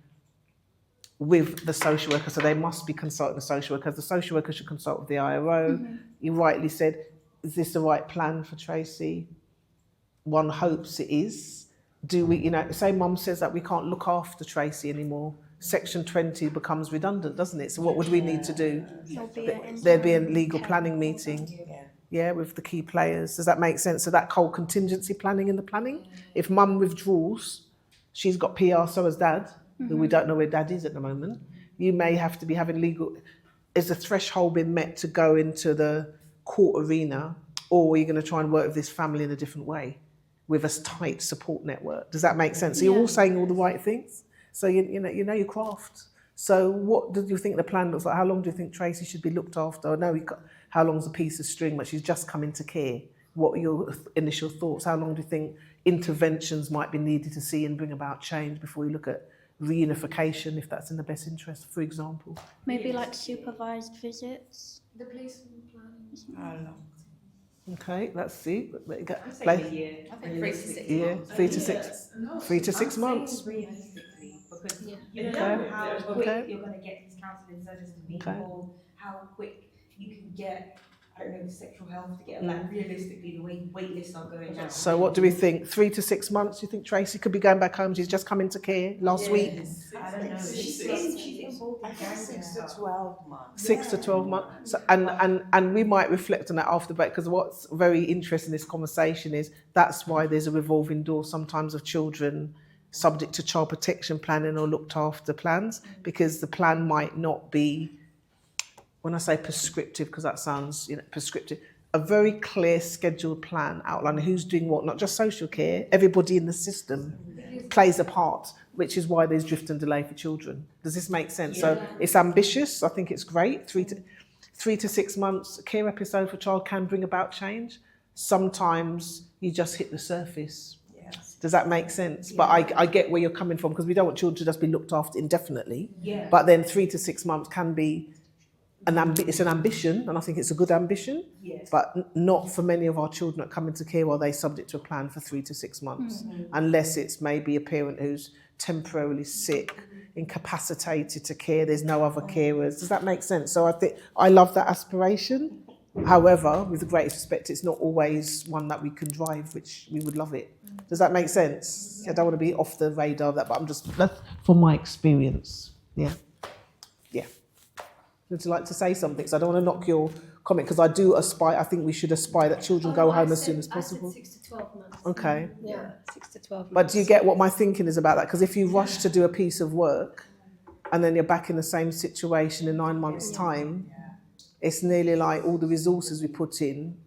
with the social worker. So they must be consulting the social worker. The social worker should consult with the IOO. You rightly said, is this the right plan for Tracy? One hopes it is. Do we, say mum says that we can't look after Tracy anymore. Section 20 becomes redundant, doesn't it? So what would we need to do? There'd be a legal planning meeting, with the key players. Does that make sense? So that whole contingency planning in the planning. If mum withdraws, she's got PR, so has dad, who we don't know where dad is at the moment. You may have to be having legal. Is the threshold been met to go into the court arena, or are you going to try and work with this family in a different way, with a tight support network? Does that make sense? So you're all saying all the right things. So you know your craft. So what do you think the plan looks like? How long do you think Tracy should be looked after? I know how long's a piece of string, but she's just come into care. What are your initial thoughts? How long do you think interventions might be needed to see and bring about change before you look at reunification, if that's in the best interest, for example? Maybe like supervised visits. The placement plan Okay, let's see. A year. I think 3 to 6 Yeah, months. 3 to 6. 3 to 6 months. Realistically, because you Okay, know how quick okay. you're going to get these counselling services to be Okay. involved, how quick you can get, I don't know, sexual health to get, like, realistically, the way wait lists are going down. So what do we think? 3 to 6 months? You think Tracy could be going back home? She's just come into care last week. I don't know. She's involved in gang 6 to 12 months. 6 to 12 months. So, and we might reflect on that after the break, because what's very interesting in this conversation is that's why there's a revolving door sometimes of children subject to child protection planning or looked after plans, because the plan might not be, when I say prescriptive, because that sounds, prescriptive, a very clear scheduled plan outlining who's doing what, not just social care, everybody in the system plays a part, which is why there's drift and delay for children. Does this make sense? So it's ambitious. I think it's great. 3 to 6 months care episode for a child can bring about change. Sometimes you just hit the surface. Does that make sense? But I get where you're coming from, because we don't want children to just be looked after indefinitely. But then 3 to 6 months can be it's an ambition, and I think it's a good ambition, but not for many of our children that come into care while they're subject to a plan for 3 to 6 months, unless it's maybe a parent who's temporarily sick, incapacitated to care, there's no other carers. Does that make sense? So I think I love that aspiration. However, with the greatest respect, it's not always one that we can drive, which we would love it. Does that make sense? I don't want to be off the radar of that, but that's from my experience. Yeah. Would you like to say something? So I don't want to knock your comment, because I do aspire, I think we should aspire that children go home as soon as possible. I said 6 to 12 months. Okay. Yeah, 6 to 12 months. But do you get what my thinking is about that? Because if you rush to do a piece of work and then you're back in the same situation in 9 months' time, it's nearly like all the resources we put in,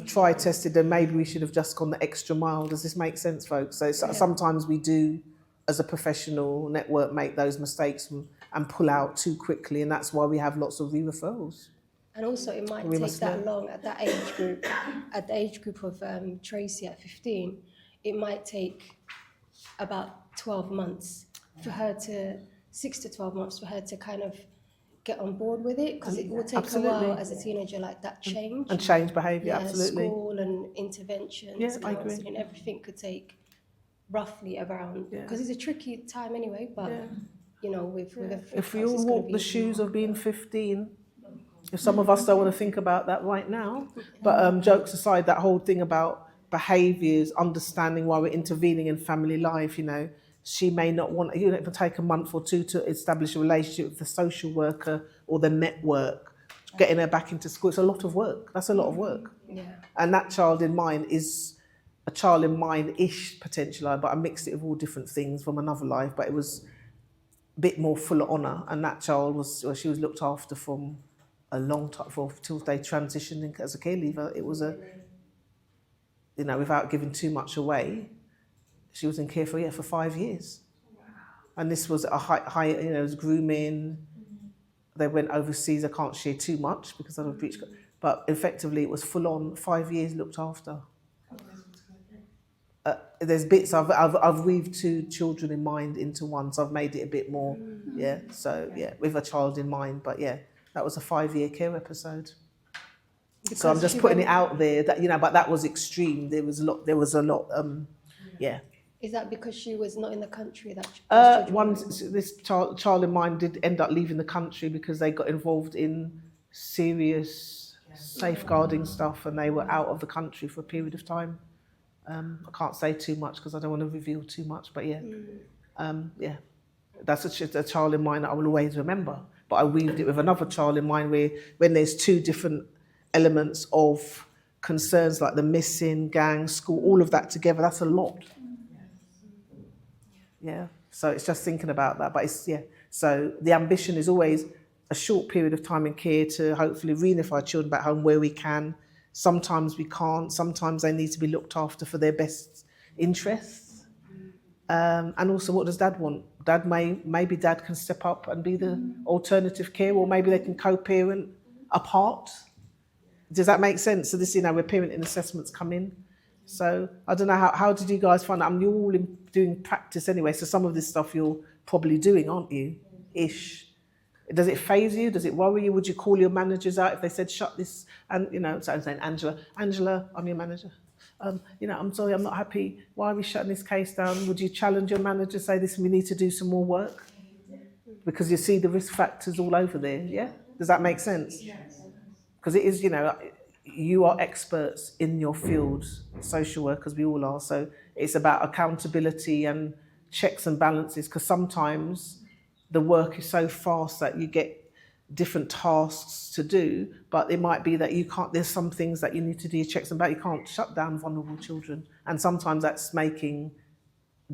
try tested, and maybe we should have just gone the extra mile. Does this make sense, folks? So sometimes we do, as a professional network, make those mistakes and pull out too quickly, and that's why we have lots of re-referrals. And also it might take that long at that age group, at the age group of Tracy at 15, it might take about 12 months for her to, 6 to 12 months for her to kind of get on board with it, because it will take a while as a teenager, like that change. And change behaviour, absolutely. School and interventions, I agree. and everything could take roughly around, because it's a tricky time anyway, but with if we all walk the shoes of being 15, if some of us don't want to think about that right now, but jokes aside, that whole thing about behaviours, understanding why we're intervening in family life, she may not want, it can take a month or two to establish a relationship with the social worker or the network, getting her back into school. It's a lot of work. That's a lot of work. And that child in mind is a child in mind-ish potential, but I mixed it with all different things from another life, but it was bit more full of honour, and that child she was looked after from a long time till they transitioned as a care leaver. It was without giving too much away, she was in care for 5 years. And this was a high it was grooming. They went overseas. I can't share too much because I don't breach, but effectively it was full on 5 years looked after. There's bits I've weaved two children in mind into one, so I've made it a bit more, with a child in mind. But that was a 5-year care episode. Because so I'm just putting it out there that but that was extreme. There was a lot. Is that because she was not in the country? This child in mind did end up leaving the country because they got involved in serious safeguarding stuff, and they were out of the country for a period of time. I can't say too much because I don't want to reveal too much, but that's a child in mind that I will always remember. But I weaved it with another child in mind where when there's two different elements of concerns like the missing, gang, school, all of that together, that's a lot. So it's just thinking about that, but so the ambition is always a short period of time in care to hopefully reunify children back home where we can. Sometimes we can't. Sometimes they need to be looked after for their best interests. And also, what does dad want? Maybe dad can step up and be the alternative care, or maybe they can co-parent apart. Does that make sense? So this, where parenting assessments come in. So I don't know, how did you guys find that? You're all doing practice anyway, so some of this stuff you're probably doing, aren't you? Ish. Does it faze you? Does it worry you? Would you call your managers out if they said, shut this? And, so I'm saying, Angela, I'm your manager. I'm sorry, I'm not happy. Why are we shutting this case down? Would you challenge your manager, say, listen, we need to do some more work? Because you see the risk factors all over there, yeah? Does that make sense? Because it is, you are experts in your field, social workers, we all are. So it's about accountability and checks and balances, because sometimes the work is so fast that you get different tasks to do, but it might be that you can't, there's some things that you need to do checks and balances. You can't shut down vulnerable children. And sometimes that's making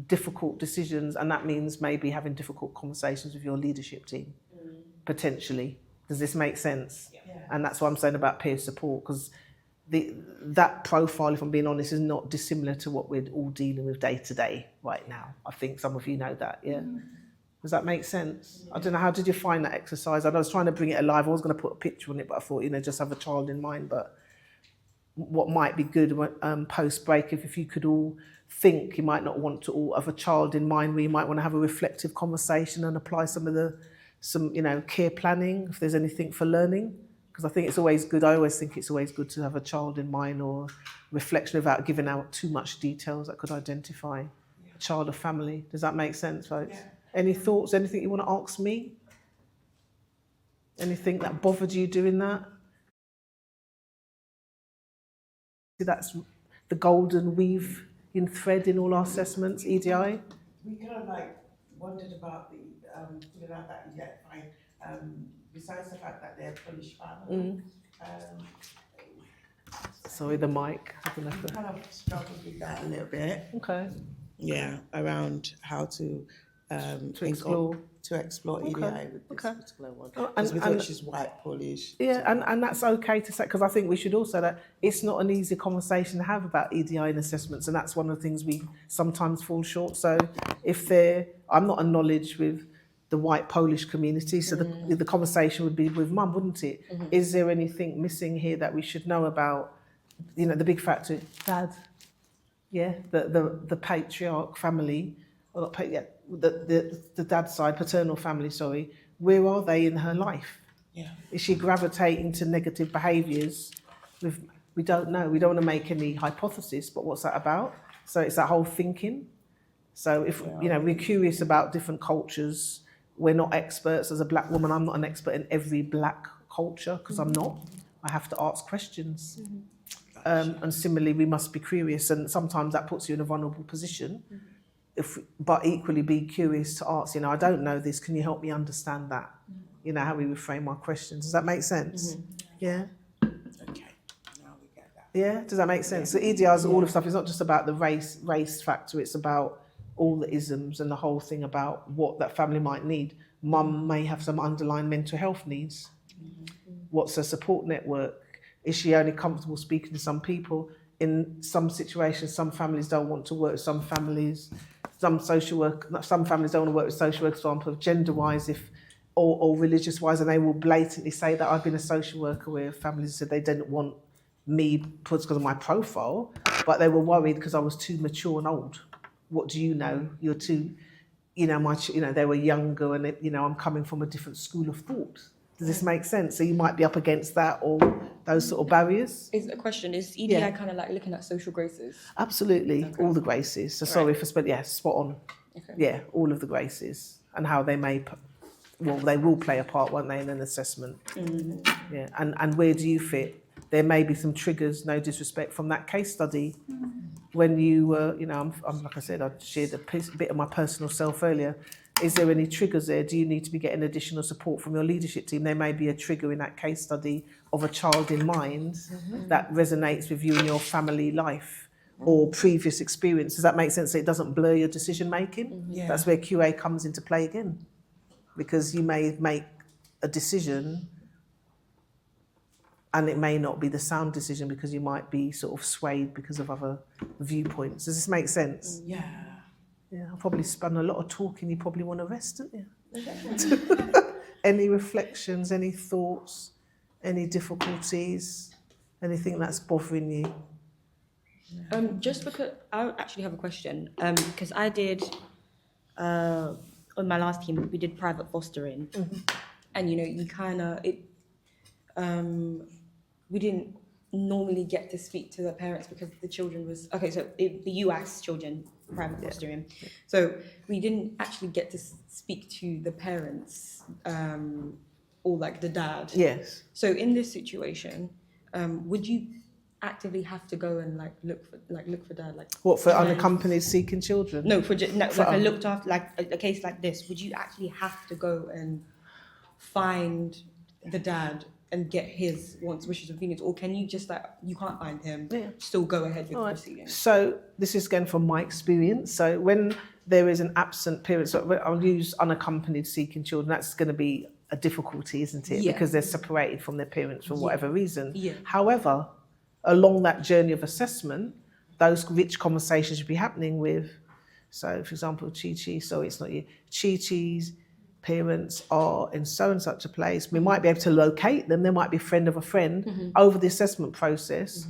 difficult decisions, and that means maybe having difficult conversations with your leadership team, potentially. Does this make sense? Yeah. And that's what I'm saying about peer support, because that profile, if I'm being honest, is not dissimilar to what we're all dealing with day to day right now. I think some of you know that, yeah? Does that make sense? Yeah. I don't know, how did you find that exercise? I was trying to bring it alive. I was going to put a picture on it, but I thought, just have a child in mind. But what might be good post-break, if you could all think, you might not want to all have a child in mind, where you might want to have a reflective conversation and apply some care planning, if there's anything for learning. Because I think it's always good, I always think it's always good to have a child in mind, or reflection without giving out too much details that could identify a child or family. Does that make sense, folks? Yeah. Any thoughts, anything you want to ask me? Anything that bothered you doing that? That's the golden weave in thread in all our assessments, EDI. We kind of wondered about the figuring out that besides the fact that they're Polish family. Sorry, the mic. We kind of struggled with that a little bit. Okay. Yeah, around how to explore EDI with this particular one. Because we thought she's white, Polish. Yeah, and that's okay to say, because I think we should also that it's not an easy conversation to have about EDI and assessments, and that's one of the things we sometimes fall short. So I'm not acknowledged with the white Polish community, so the conversation would be with mum, wouldn't it? Mm-hmm. Is there anything missing here that we should know about? The big factor, dad. Yeah, the patriarch family, or not the dad's side, paternal family, sorry, where are they in her life? Yeah. Is she gravitating to negative behaviours? We don't know. We don't want to make any hypothesis, but what's that about? So it's that whole thinking. So if we're curious about different cultures, we're not experts. As a black woman, I'm not an expert in every black culture, because I'm not. I have to ask questions. And similarly, we must be curious, and sometimes that puts you in a vulnerable position. But equally be curious to ask, I don't know this, can you help me understand that? How we reframe our questions. Does that make sense? Yeah? Okay, now we get that. Yeah, does that make sense? So EDI is all of stuff. It's not just about the race factor, it's about all the isms and the whole thing about what that family might need. Mum may have some underlying mental health needs. What's her support network? Is she only comfortable speaking to some people? In some situations, some families don't want to work with some families. Some families don't want to work with social work, for example, gender-wise, or religious-wise, and they will blatantly say that. I've been a social worker where families said they didn't want me because of my profile, but they were worried because I was too mature and old. What do you know? You're too, they were younger, and I'm coming from a different school of thought. Does this make sense? So you might be up against that or those sort of barriers. Is a question, is EDI kind of looking at social graces? Absolutely, all the graces. So sorry for spot on. Okay. Yeah, all of the graces and how they they will play a part, won't they, in an assessment? Mm-hmm. Yeah, and where do you fit? There may be some triggers, no disrespect, from that case study. When you were, I'm like I said, I shared a bit of my personal self earlier. Is there any triggers there? Do you need to be getting additional support from your leadership team? There may be a trigger in that case study of a child in mind that resonates with you in your family life or previous experience. Does that make sense? So it doesn't blur your decision making? Yeah. That's where QA comes into play again. Because you may make a decision and it may not be the sound decision because you might be sort of swayed because of other viewpoints. Does this make sense? Yeah. Yeah, I probably spun a lot of talking. You probably want to rest, don't you? Any reflections, any thoughts, any difficulties, anything that's bothering you? Just because I actually have a question. Because I did on my last team, we did private fostering, and you kind of we didn't normally get to speak to the parents because the children was okay. So the UAS children, private fostering, so we didn't actually get to speak to the parents or like the dad. Yes. So in this situation, would you actively have to go and look for dad? Like What, for unaccompanied seeking children? no, like I looked after like a case like this. Would you actually have to go and find the dad and get his wants, wishes, and feelings, or can you just you can't find him, still go ahead with the proceedings? So this is again from my experience. So when there is an absent parent, so I'll use unaccompanied seeking children, that's going to be a difficulty, isn't it? Yeah. Because they're separated from their parents for whatever reason. Yeah. However, along that journey of assessment, those rich conversations should be happening with, so for example, Chi-Chi, so it's not you, Chi-Chi's parents are in so and such a place. We might be able to locate them. They might be a friend of a friend. Over the assessment process,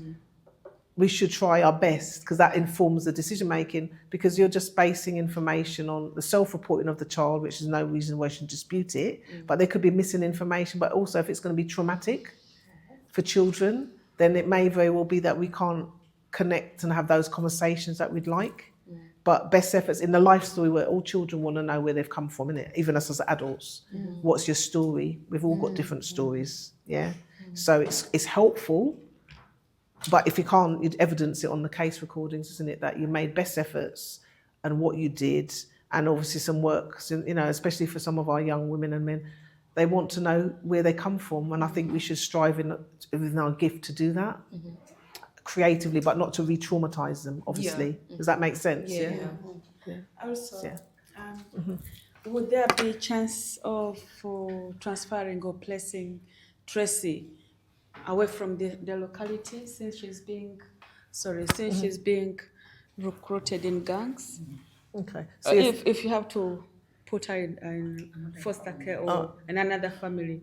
we should try our best, because that informs the decision making, because you're just basing information on the self-reporting of the child, which is no reason why you should dispute it. But there could be missing information. But also, if it's going to be traumatic for children, then it may very well be that we can't connect and have those conversations that we'd like. But best efforts in the life story, where all children want to know where they've come from, innit? Even us as adults. What's your story? We've all got different stories, yeah? So it's helpful, but if you can't, you'd evidence it on the case recordings, isn't it? That you made best efforts and what you did, and obviously some work, especially for some of our young women and men, they want to know where they come from, and I think we should strive within our gift to do that. Creatively, but not to re-traumatise them, obviously. Does that make sense? Yeah. Also, would there be a chance for transferring or placing Tracy away from the locality since she's being recruited in gangs? Okay. So if you have to put her in foster care or in another family,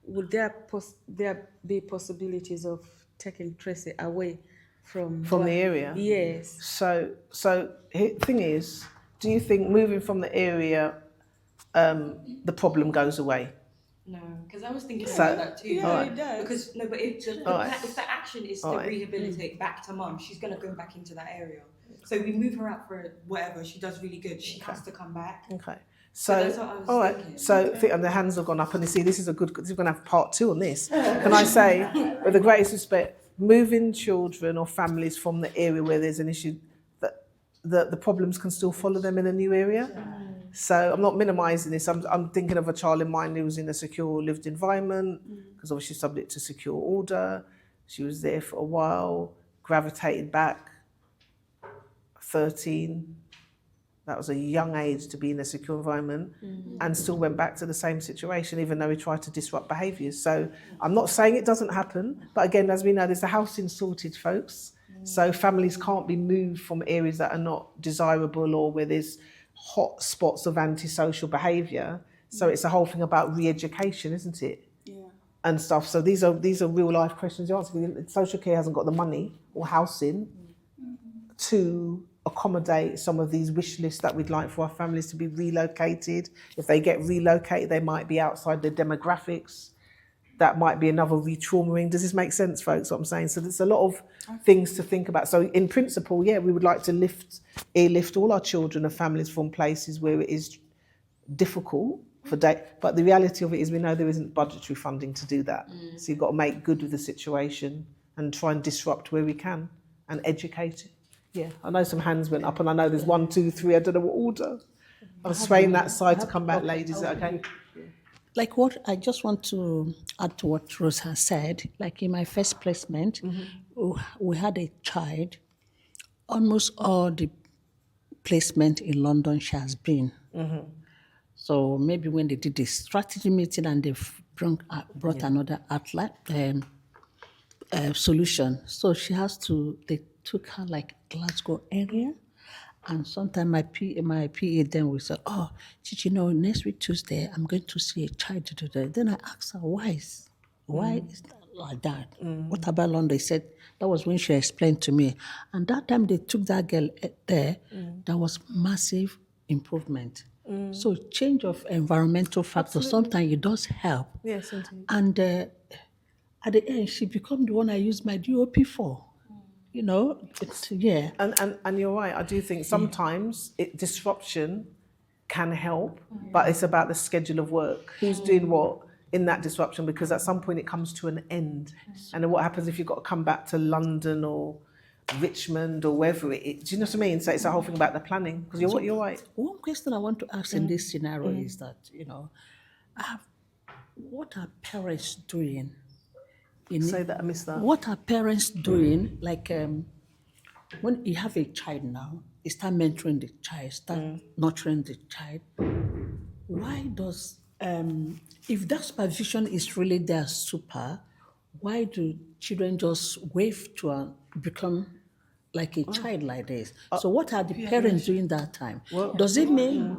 would there be possibilities of taking Tracy away from the area? Yes. So thing is, do you think moving from the area, the problem goes away? No, because I was thinking So- about that too. Yeah, it does. Because no, but if the action is to rehabilitate back to mum, she's gonna go back into that area. So we move her out for whatever, she does really good. She has to come back. Okay. So So, that's what I was all right. thinking. So, and the hands have gone up, and you see, this is we're going to have part 2 on this. Can I say, with the greatest respect, moving children or families from the area where there's an issue, that the problems can still follow them in a new area. So I'm not minimising this. I'm thinking of a child in mind who was in a secure lived environment, because obviously subject to secure order. She was there for a while, gravitated back, 13. That was a young age to be in a secure environment, and still went back to the same situation, even though we tried to disrupt behaviours. So I'm not saying it doesn't happen, but again, as we know, there's a housing shortage, folks. So families can't be moved from areas that are not desirable or where there's hot spots of antisocial behaviour. So it's a whole thing about re-education, isn't it? Yeah. And stuff. So these are real life questions you answer. Social care hasn't got the money or housing to accommodate some of these wish lists that we'd like for our families to be relocated. If they get relocated, they might be outside the demographics. That might be another re-traumaing. Does this make sense, folks, what I'm saying? So there's a lot of things to think about. So in principle, we would like to airlift all our children and families from places where it is difficult for but the reality of it is we know there isn't budgetary funding to do that. So you've got to make good with the situation and try and disrupt where we can and educate it. Yeah, I know some hands went up, and I know there's 1, 2, 3. I don't know what order. I'm swaying that side to come back, ladies. Is that okay? Like what I just want to add to what Rose has said. Like in my first placement, we had a child. Almost all the placement in London she has been. So maybe when they did the strategy meeting and they brought another solution. So they took her like Glasgow area, and sometimes my PA then will say, "Oh, did you know next week Tuesday I'm going to see a child today?" Then I asked her, "Why is that like that? What about London?" They said that was when she explained to me, and that time they took that girl there. There was massive improvement. So change of environmental factors, sometimes it does help. Yes, indeed. And at the end, she become the one I use my DOP for. You know, yeah. And you're right. I do think sometimes disruption can help, but it's about the schedule of work. Who's doing what in that disruption? Because at some point it comes to an end. And then what happens if you've got to come back to London or Richmond or wherever it is? Do you know what I mean? So it's a whole thing about the planning. Because you're right. One question I want to ask in this scenario is that, you know, what are parents doing? Say that, I missed that. What are parents doing? Like when you have a child now, you start mentoring the child, start nurturing the child. Why does, if that supervision is really there super, why do children just wave to become like a child like this? So what are the parents doing that time? Does it mean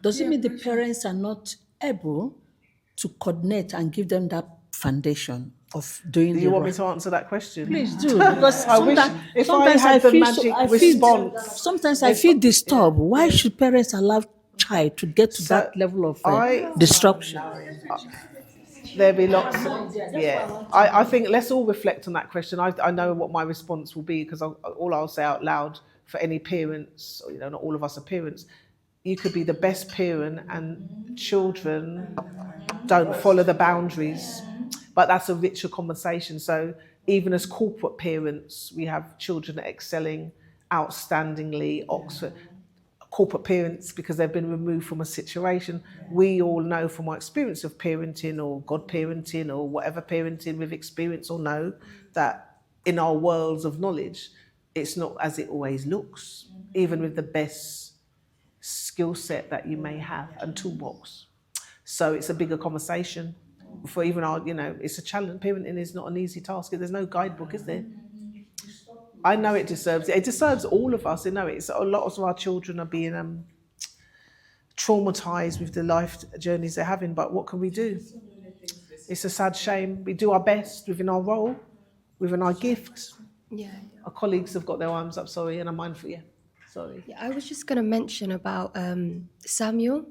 the parents are not able to coordinate and give them that foundation of doing Do you want me to answer that question? Please do, because I wish if I had the magic response. Sometimes I feel disturbed. Why should parents allow child to get to that level of destruction? There'll be lots. I think let's all reflect on that question. I know what my response will be, because all I'll say out loud for any parents, you know, not all of us are parents. You could be the best parent and children don't follow the boundaries. But that's a richer conversation. So even as corporate parents, we have children excelling outstandingly. Oxford corporate parents, because they've been removed from a situation. We all know from our experience of parenting or godparenting or whatever parenting we've experienced or know, that in our worlds of knowledge, it's not as it always looks, even with the best skill set that you may have and toolbox. So it's a bigger conversation. For even our, you know, it's a challenge. Parenting is not an easy task. There's no guidebook, is there? I know it deserves it. It deserves all of us. You know, it's a lot of our children are being traumatized with the life journeys they're having. But what can we do? It's a sad shame. We do our best within our role, within our gift. Yeah. Our colleagues have got their arms up. Sorry, and I'm mindful. Yeah, sorry. Yeah, I was just going to mention about Samuel,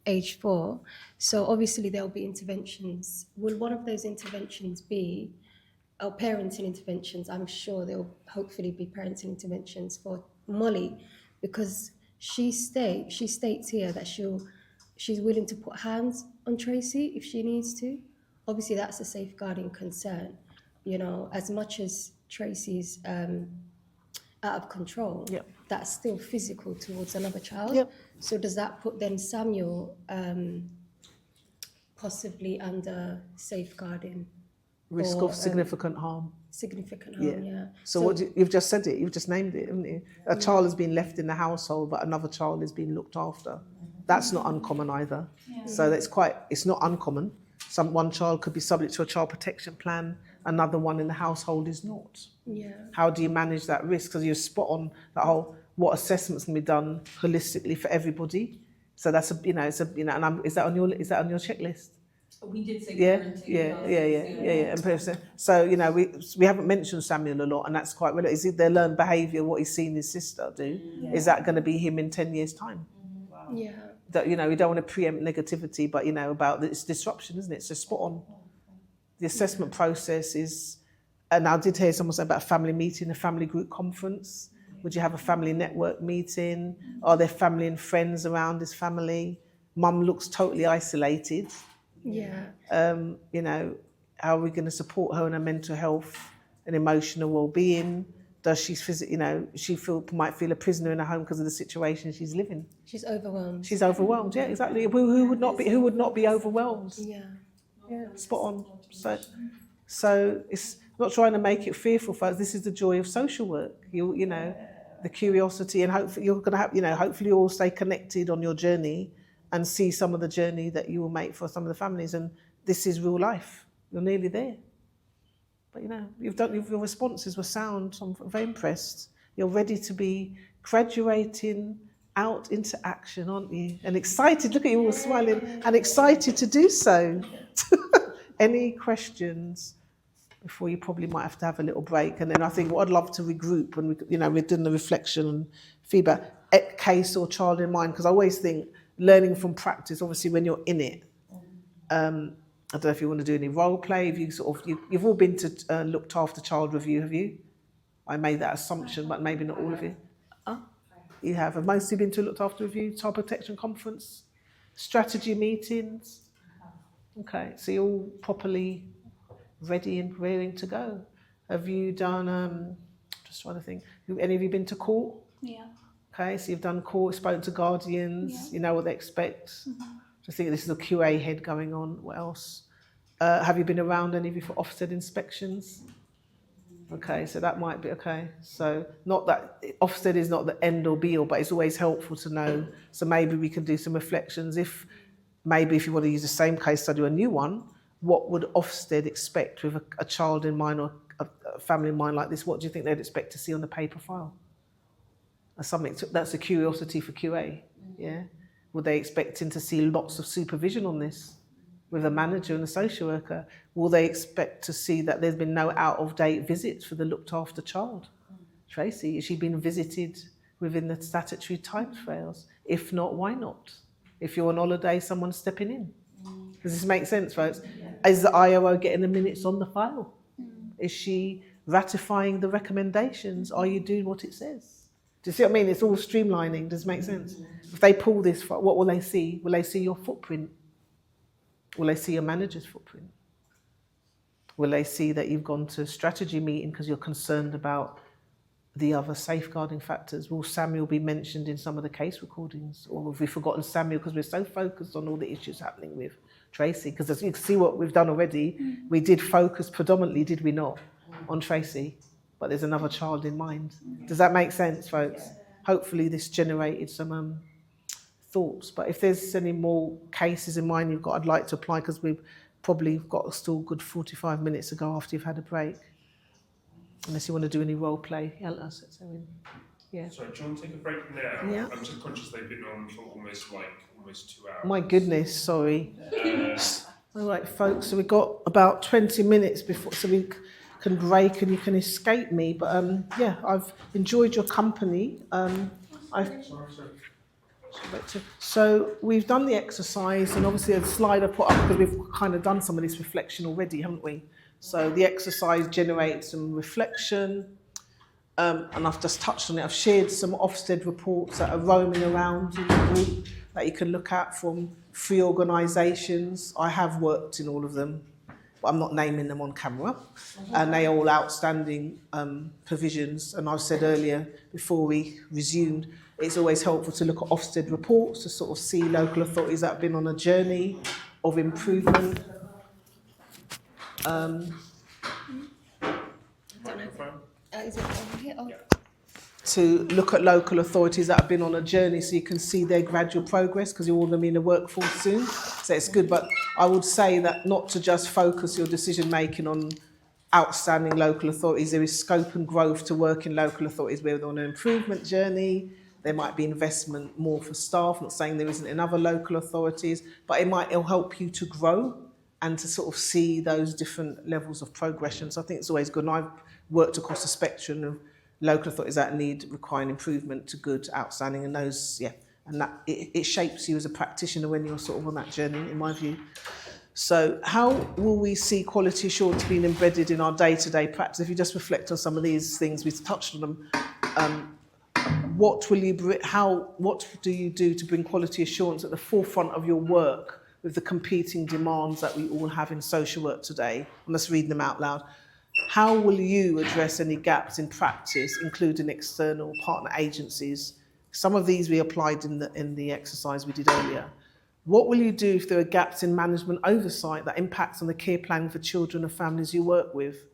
age 4. So obviously there'll be interventions. Will one of those interventions be parenting interventions? I'm sure there'll hopefully be parenting interventions for Molly, because she states here that she's willing to put hands on Tracy if she needs to. Obviously that's a safeguarding concern, you know, as much as Tracy's out of control, that's still physical towards another child. So does that put then Samuel possibly under safeguarding? Risk of significant harm. Significant harm, yeah. So what you've just said it, you've just named it, haven't you? A child has been left in the household, but another child is being looked after. That's not uncommon either. So it's not uncommon. One child could be subject to a child protection plan, another one in the household is not. Yeah. How do you manage that risk? Because you're spot on that whole, what assessments can be done holistically for everybody. So that's is that on your checklist? We did say And so, you know, we haven't mentioned Samuel a lot, and that's quite relevant. Is it their learned behaviour, what he's seen his sister do? Is that going to be him in 10 years' time? Wow. Yeah. That, you know, we don't want to preempt negativity, but, you know, about this disruption, isn't it? So spot on. The assessment process is, and I did hear someone say about a family meeting, a family group conference. Would you have a family network meeting? Are there family and friends around this family? Mum looks totally isolated. Yeah. You know, how are we going to support her in her mental health and emotional well-being? Does she might feel a prisoner in her home because of the situation she's living? She's overwhelmed. She's overwhelmed. Yeah, exactly. Who would not be overwhelmed? Yeah. Yeah, spot on. So it's not trying to make it fearful, folks. This is the joy of social work. You know, the curiosity, and hopefully you're going to have, you know, hopefully you all stay connected on your journey and see some of the journey that you will make for some of the families. And this is real life. You're nearly there. But, you know, your responses were sound. So I'm very impressed. You're ready to be graduating out into action, aren't you? And excited. Look at you all smiling. And excited to do so. Any questions before you probably might have to have a little break? And then I think what I'd love to regroup when we're doing the reflection and feedback. case or child in mind, because I always think learning from practice, obviously when you're in it, I don't know if you want to do any role play, if you sort of, you've all been to looked after child review, have you? I made that assumption, but maybe not all of you. You have. Have most of you been to looked after review, child protection conference, strategy meetings? Okay, so you're all properly ready and raring to go. Have you done, just trying to think, any of you been to court? Yeah. Okay, so you've done court, spoken to guardians, Yeah. you know what they expect. I think this is a QA head going on. What else? Have you been around any of you for Ofsted inspections? Okay, so that might be okay. So not that Ofsted is not the end or be all, but it's always helpful to know. So maybe we can do some reflections. If you want to use the same case study or a new one, what would Ofsted expect with a child in mind or a family in mind like this? What do you think they'd expect to see on the paper file? That's a curiosity for QA, yeah? Were they expecting to see lots of supervision on this with a manager and a social worker? Will they expect to see that there's been no out-of-date visits for the looked-after child? Tracy, has she been visited within the statutory timescales? If not, why not? If you're on holiday, someone's stepping in. Does this make sense, folks? Is the IOO getting the minutes on the file? Is she ratifying the recommendations? Are you doing what it says? Do you see what I mean? It's all streamlining. Does it make sense? If they pull this, what will they see? Will they see your footprint? Will they see your manager's footprint? Will they see that you've gone to a strategy meeting because you're concerned about the other safeguarding factors? Will Samuel be mentioned in some of the case recordings? Or have we forgotten Samuel because we're so focused on all the issues happening with Tracy? Because as you can see what we've done already, we did focus predominantly, did we not, on Tracy? But there's another child in mind. Does that make sense, folks? Hopefully this generated some thoughts. But if there's any more cases in mind you've got, I'd like to apply, because we've probably got still good 45 minutes to go after you've had a break. Unless you want to do any role play. Yeah. Sorry, do you want to take a break now? Yeah. I'm just conscious they've been on for almost 2 hours. My goodness, sorry. All right, folks, so we've got about 20 minutes before, so we can break and you can escape me. But yeah, I've enjoyed your company. So we've done the exercise, and obviously a slide I put up because we've kind of done some of this reflection already, haven't we? So the exercise generates some reflection, and I've just touched on it. I've shared some Ofsted reports that are roaming around in the group that you can look at from 3 organisations. I have worked in all of them, but I'm not naming them on camera, and they are all outstanding provisions. And I've said earlier, before we resumed, it's always helpful to look at Ofsted reports to sort of see local authorities that have been on a journey of improvement. Is it over here? Oh. To look at local authorities that have been on a journey so you can see their gradual progress, because you're all going to be in the workforce soon. So it's good, but I would say that not to just focus your decision making on outstanding local authorities. There is scope and growth to work in local authorities where they're on an improvement journey. There might be investment more for staff. I'm not saying there isn't in other local authorities, but it'll help you to grow and to sort of see those different levels of progression. So I think it's always good. And I've worked across the spectrum of local authorities that require improvement to good, outstanding, and those, yeah. And that it shapes you as a practitioner when you're sort of on that journey, in my view. So how will we see quality assurance being embedded in our day-to-day practice? If you just reflect on some of these things, we've touched on them. What do you do to bring quality assurance at the forefront of your work with the competing demands that we all have in social work today? I'm just reading them out loud. How will you address any gaps in practice, including external partner agencies? Some of these we applied in the exercise we did earlier. What will you do if there are gaps in management oversight that impacts on the care plan for children and families you work with?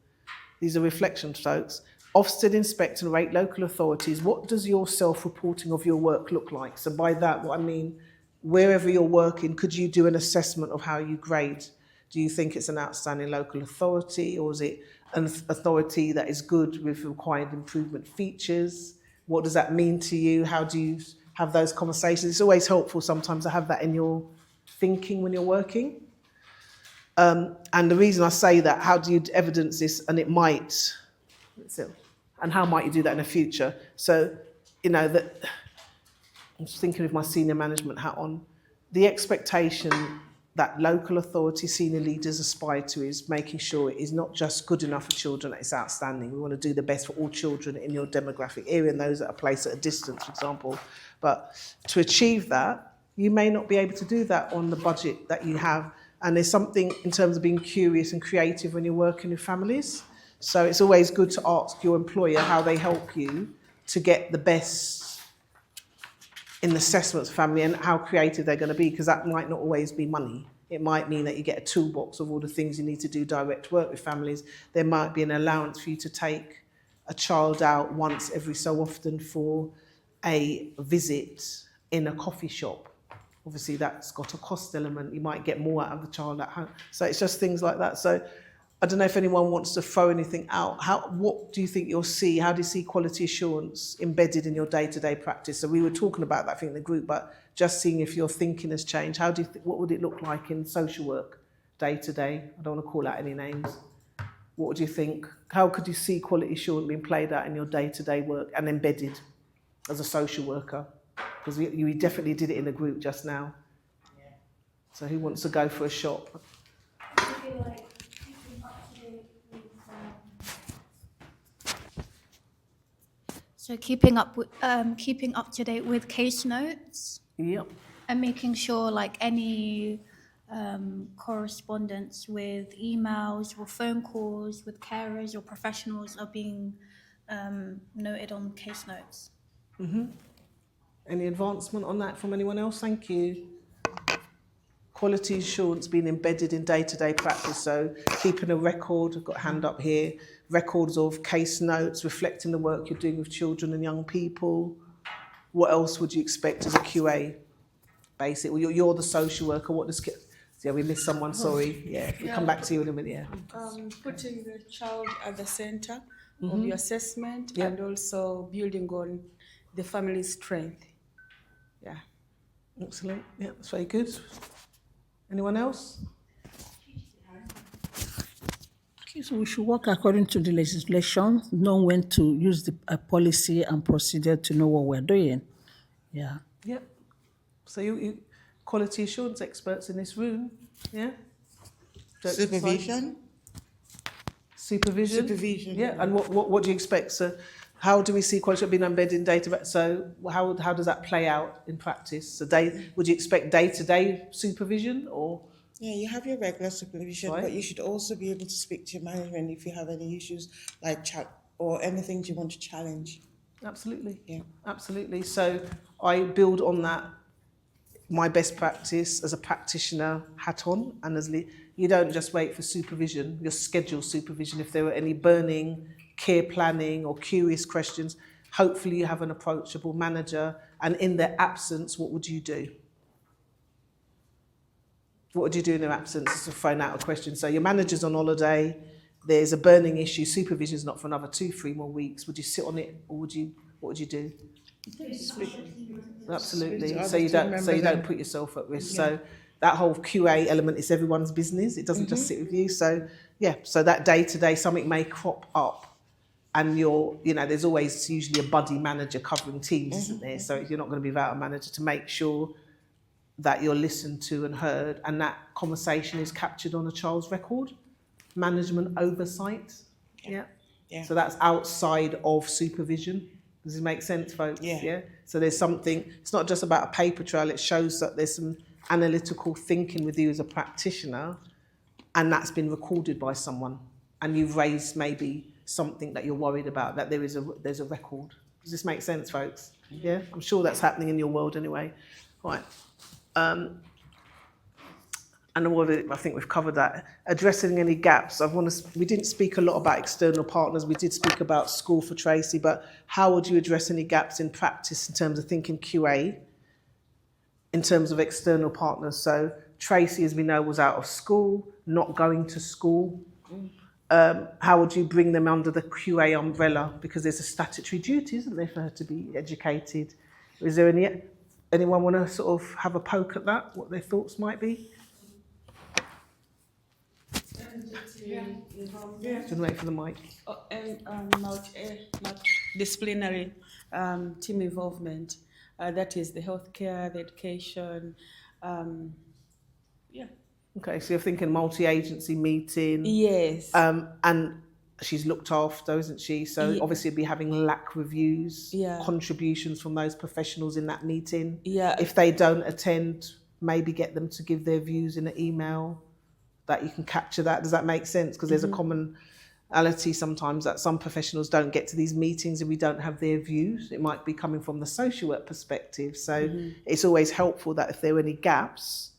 These are reflection strokes. Ofsted inspect and rate local authorities. What does your self-reporting of your work look like? So by that, what I mean, wherever you're working, could you do an assessment of how you grade? Do you think it's an outstanding local authority, or is it an authority that is good with required improvement features? What does that mean to you? How do you have those conversations? It's always helpful sometimes to have that in your thinking when you're working. And the reason I say that, how do you evidence this? And how might you do that in the future? So, that I'm just thinking with my senior management hat on, the expectation that local authority senior leaders aspire to is making sure it is not just good enough for children, that it's outstanding. We want to do the best for all children in your demographic area and those that are placed at a distance, for example. But to achieve that, you may not be able to do that on the budget that you have. And there's something in terms of being curious and creative when you're working with families. So it's always good to ask your employer how they help you to get the best in the assessments family and how creative they're going to be, because that might not always be money. It might mean that you get a toolbox of all the things you need to do direct work with families. There might be an allowance for you to take a child out once every so often for a visit in a coffee shop. Obviously that's got a cost element. You might get more out of the child at home. So it's just things like that. So I don't know if anyone wants to throw anything out. What do you think you'll see? How do you see quality assurance embedded in your day-to-day practice? So we were talking about that, I think, in the group, but just seeing if your thinking has changed. How do you what would it look like in social work day-to-day? I don't want to call out any names. What would you think? How could you see quality assurance being played out in your day-to-day work and embedded as a social worker? Because you definitely did it in a group just now. So who wants to go for a shot? So keeping up to date with case notes. Yep. And making sure like any correspondence with emails or phone calls with carers or professionals are being noted on case notes. Mm-hmm. Any advancement on that from anyone else? Thank you. Quality assurance being embedded in day-to-day practice. So keeping a record, I've got a hand up here, records of case notes, reflecting the work you're doing with children and young people. What else would you expect as a QA? Basically, well, you're the social worker. What does... Yeah, we missed someone, sorry. Yeah, we'll come back to you in a minute, yeah. Putting the child at the center of your assessment and also building on the family's strength. Yeah. Excellent. Yeah, that's very good. Anyone else? Okay, so we should work according to the legislation, know when to use the policy and procedure to know what we're doing. Yeah. Yep. So you quality assurance experts in this room, yeah? Supervision. Supervision. Yeah. And what do you expect? So how do we see quality being embedded in data? So how does that play out in practice? So would you expect day-to-day supervision or? Yeah, you have your regular supervision, right, but you should also be able to speak to your management if you have any issues like chat or anything you want to challenge. Absolutely. Yeah. Absolutely. So I build on that, my best practice as a practitioner hat on, and you don't just wait for supervision, you schedule supervision. If there are any burning care planning or curious questions, hopefully you have an approachable manager, and in their absence, what would you do? What would you do in their absence? Just to phone out a question. So your manager's on holiday, there's a burning issue, supervision's not for another 2-3 more weeks. Would you sit on it, or what would you do? Absolutely. So you don't put yourself at risk. Yeah. So that whole QA element is everyone's business. It doesn't just sit with you. So yeah, so that day-to-day something may crop up, and there's always usually a buddy manager covering teams, isn't there? So you're not going to be without a manager to make sure that you're listened to and heard, and that conversation is captured on a child's record. Management oversight. Yeah. So that's outside of supervision. Does it make sense, folks? Yeah. So there's something, it's not just about a paper trail, it shows that there's some analytical thinking with you as a practitioner, and that's been recorded by someone, and you've raised maybe something that you're worried about, that there's a record. Does this make sense, folks? Yeah? I'm sure that's happening in your world anyway. Right. And I think we've covered that. Addressing any gaps. We didn't speak a lot about external partners. We did speak about school for Tracy, but how would you address any gaps in practice in terms of thinking QA, in terms of external partners? So Tracy, as we know, was out of school, not going to school. How would you bring them under the QA umbrella? Because there's a statutory duty, isn't there, for her to be educated? Is there anyone want to sort of have a poke at that, what their thoughts might be? Just wait for the mic. And multidisciplinary team involvement. That is the healthcare, the education. Yeah. Okay, so you're thinking multi-agency meeting. Yes. And she's looked after, isn't she? So Yeah. obviously be having LAC reviews, Yeah. contributions from those professionals in that meeting. Yeah. If they don't attend, maybe get them to give their views in an email that you can capture that. Does that make sense? Because there's a commonality sometimes that some professionals don't get to these meetings and we don't have their views. It might be coming from the social work perspective. So it's always helpful that if there are any gaps,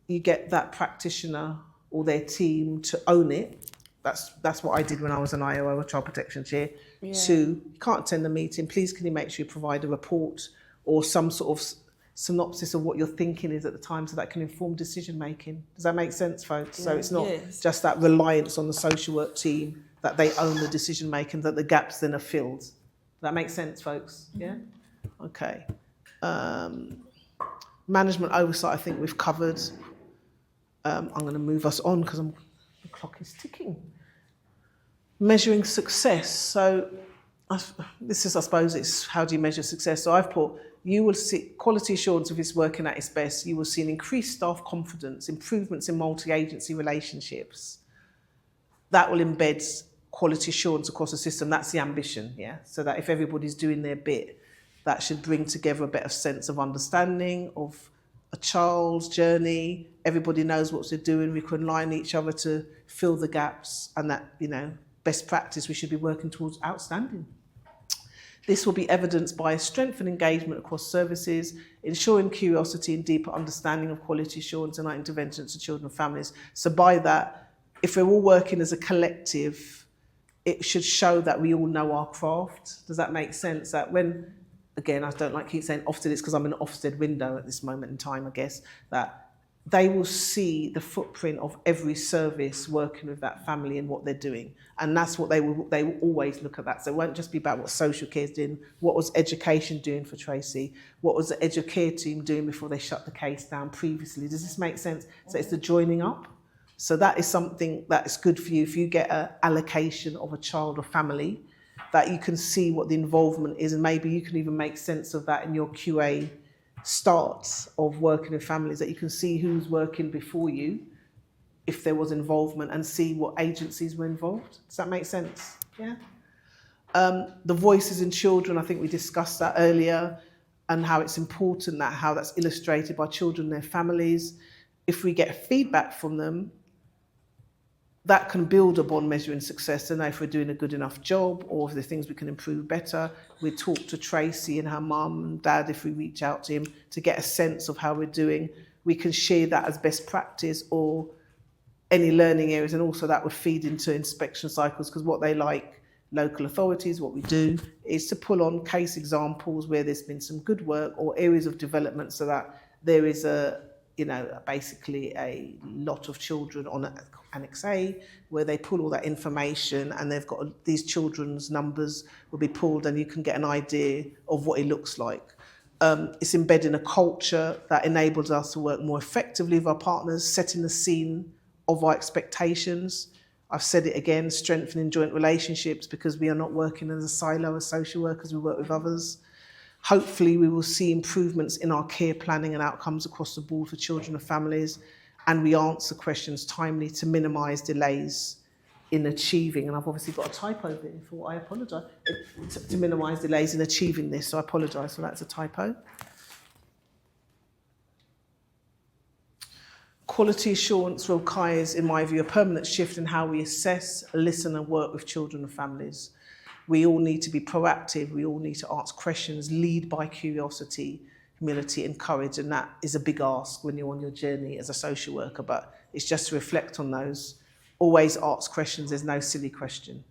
you get that practitioner or their team to own it. That's what I did when I was an IOO, a child protection chair. Yeah. To, you can't attend the meeting, please can you make sure you provide a report or some sort of synopsis of what your thinking is at the time so that can inform decision making. Does that make sense, folks? So it's not just that reliance on the social work team that they own the decision making, that the gaps then are filled. Does that make sense, folks? Yeah? Okay. Management oversight, I think we've covered. I'm going to move us on because the clock is ticking. Measuring success. So this is, I suppose, it's how do you measure success? So I've put, you will see quality assurance if it's working at its best. You will see an increased staff confidence, improvements in multi-agency relationships. That will embed quality assurance across the system. That's the ambition, yeah? So that if everybody's doing their bit, that should bring together a better sense of understanding of a child's journey. Everybody knows what they're doing. We can rely on each other to fill the gaps, and that, you know, best practice we should be working towards outstanding. This will be evidenced by a strengthened engagement across services, ensuring curiosity and deeper understanding of quality assurance and our interventions to children and families. So by that, if we're all working as a collective, it should show that we all know our craft. Does that make sense? That when, again, I don't like keep saying Ofsted, it's because I'm in an Ofsted window at this moment in time, I guess, that they will see the footprint of every service working with that family and what they're doing. And that's what they will always look at that. So it won't just be about what social care is doing, what was education doing for Tracy, what was the educare team doing before they shut the case down previously. Does this make sense? So it's the joining up. So that is something that is good for you if you get an allocation of a child or family, that you can see what the involvement is, and maybe you can even make sense of that in your QA starts of working with families, that you can see who's working before you, if there was involvement, and see what agencies were involved. Does that make sense? Yeah. The voices in children, I think we discussed that earlier, and how it's important that how that's illustrated by children and their families. If we get feedback from them, that can build upon measuring success to know if we're doing a good enough job or if there are things we can improve better. We talk to Tracy and her mum and dad if we reach out to him to get a sense of how we're doing. We can share that as best practice or any learning areas, and also that would feed into inspection cycles, because what they like, local authorities, what we do is to pull on case examples where there's been some good work or areas of development, so that there is basically a lot of children on Annex A where they pull all that information, and they've got these children's numbers will be pulled, and you can get an idea of what it looks like. It's embedding a culture that enables us to work more effectively with our partners, setting the scene of our expectations. I've said it again, strengthening joint relationships, because we are not working as a silo as social workers, we work with others. Hopefully we will see improvements in our care planning and outcomes across the board for children and families, and we answer questions timely to minimise delays in achieving, and I've obviously got a typo there, for what I apologise, to minimise delays in achieving this, so I apologise for that's a typo. Quality assurance requires, in my view, a permanent shift in how we assess, listen and work with children and families. We all need to be proactive, we all need to ask questions, lead by curiosity, humility and courage, and that is a big ask when you're on your journey as a social worker, but it's just to reflect on those. Always ask questions, there's no silly question.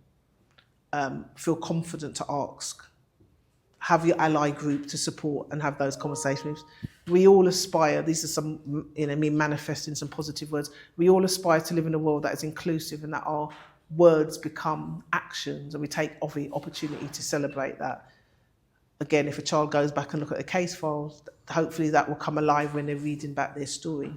Feel confident to ask. Have your ally group to support and have those conversations. We all aspire, these are some, me manifesting some positive words, we all aspire to live in a world that is inclusive and that our words become actions, and we take every opportunity to celebrate that. Again, if a child goes back and look at the case files, hopefully that will come alive when they're reading back their story.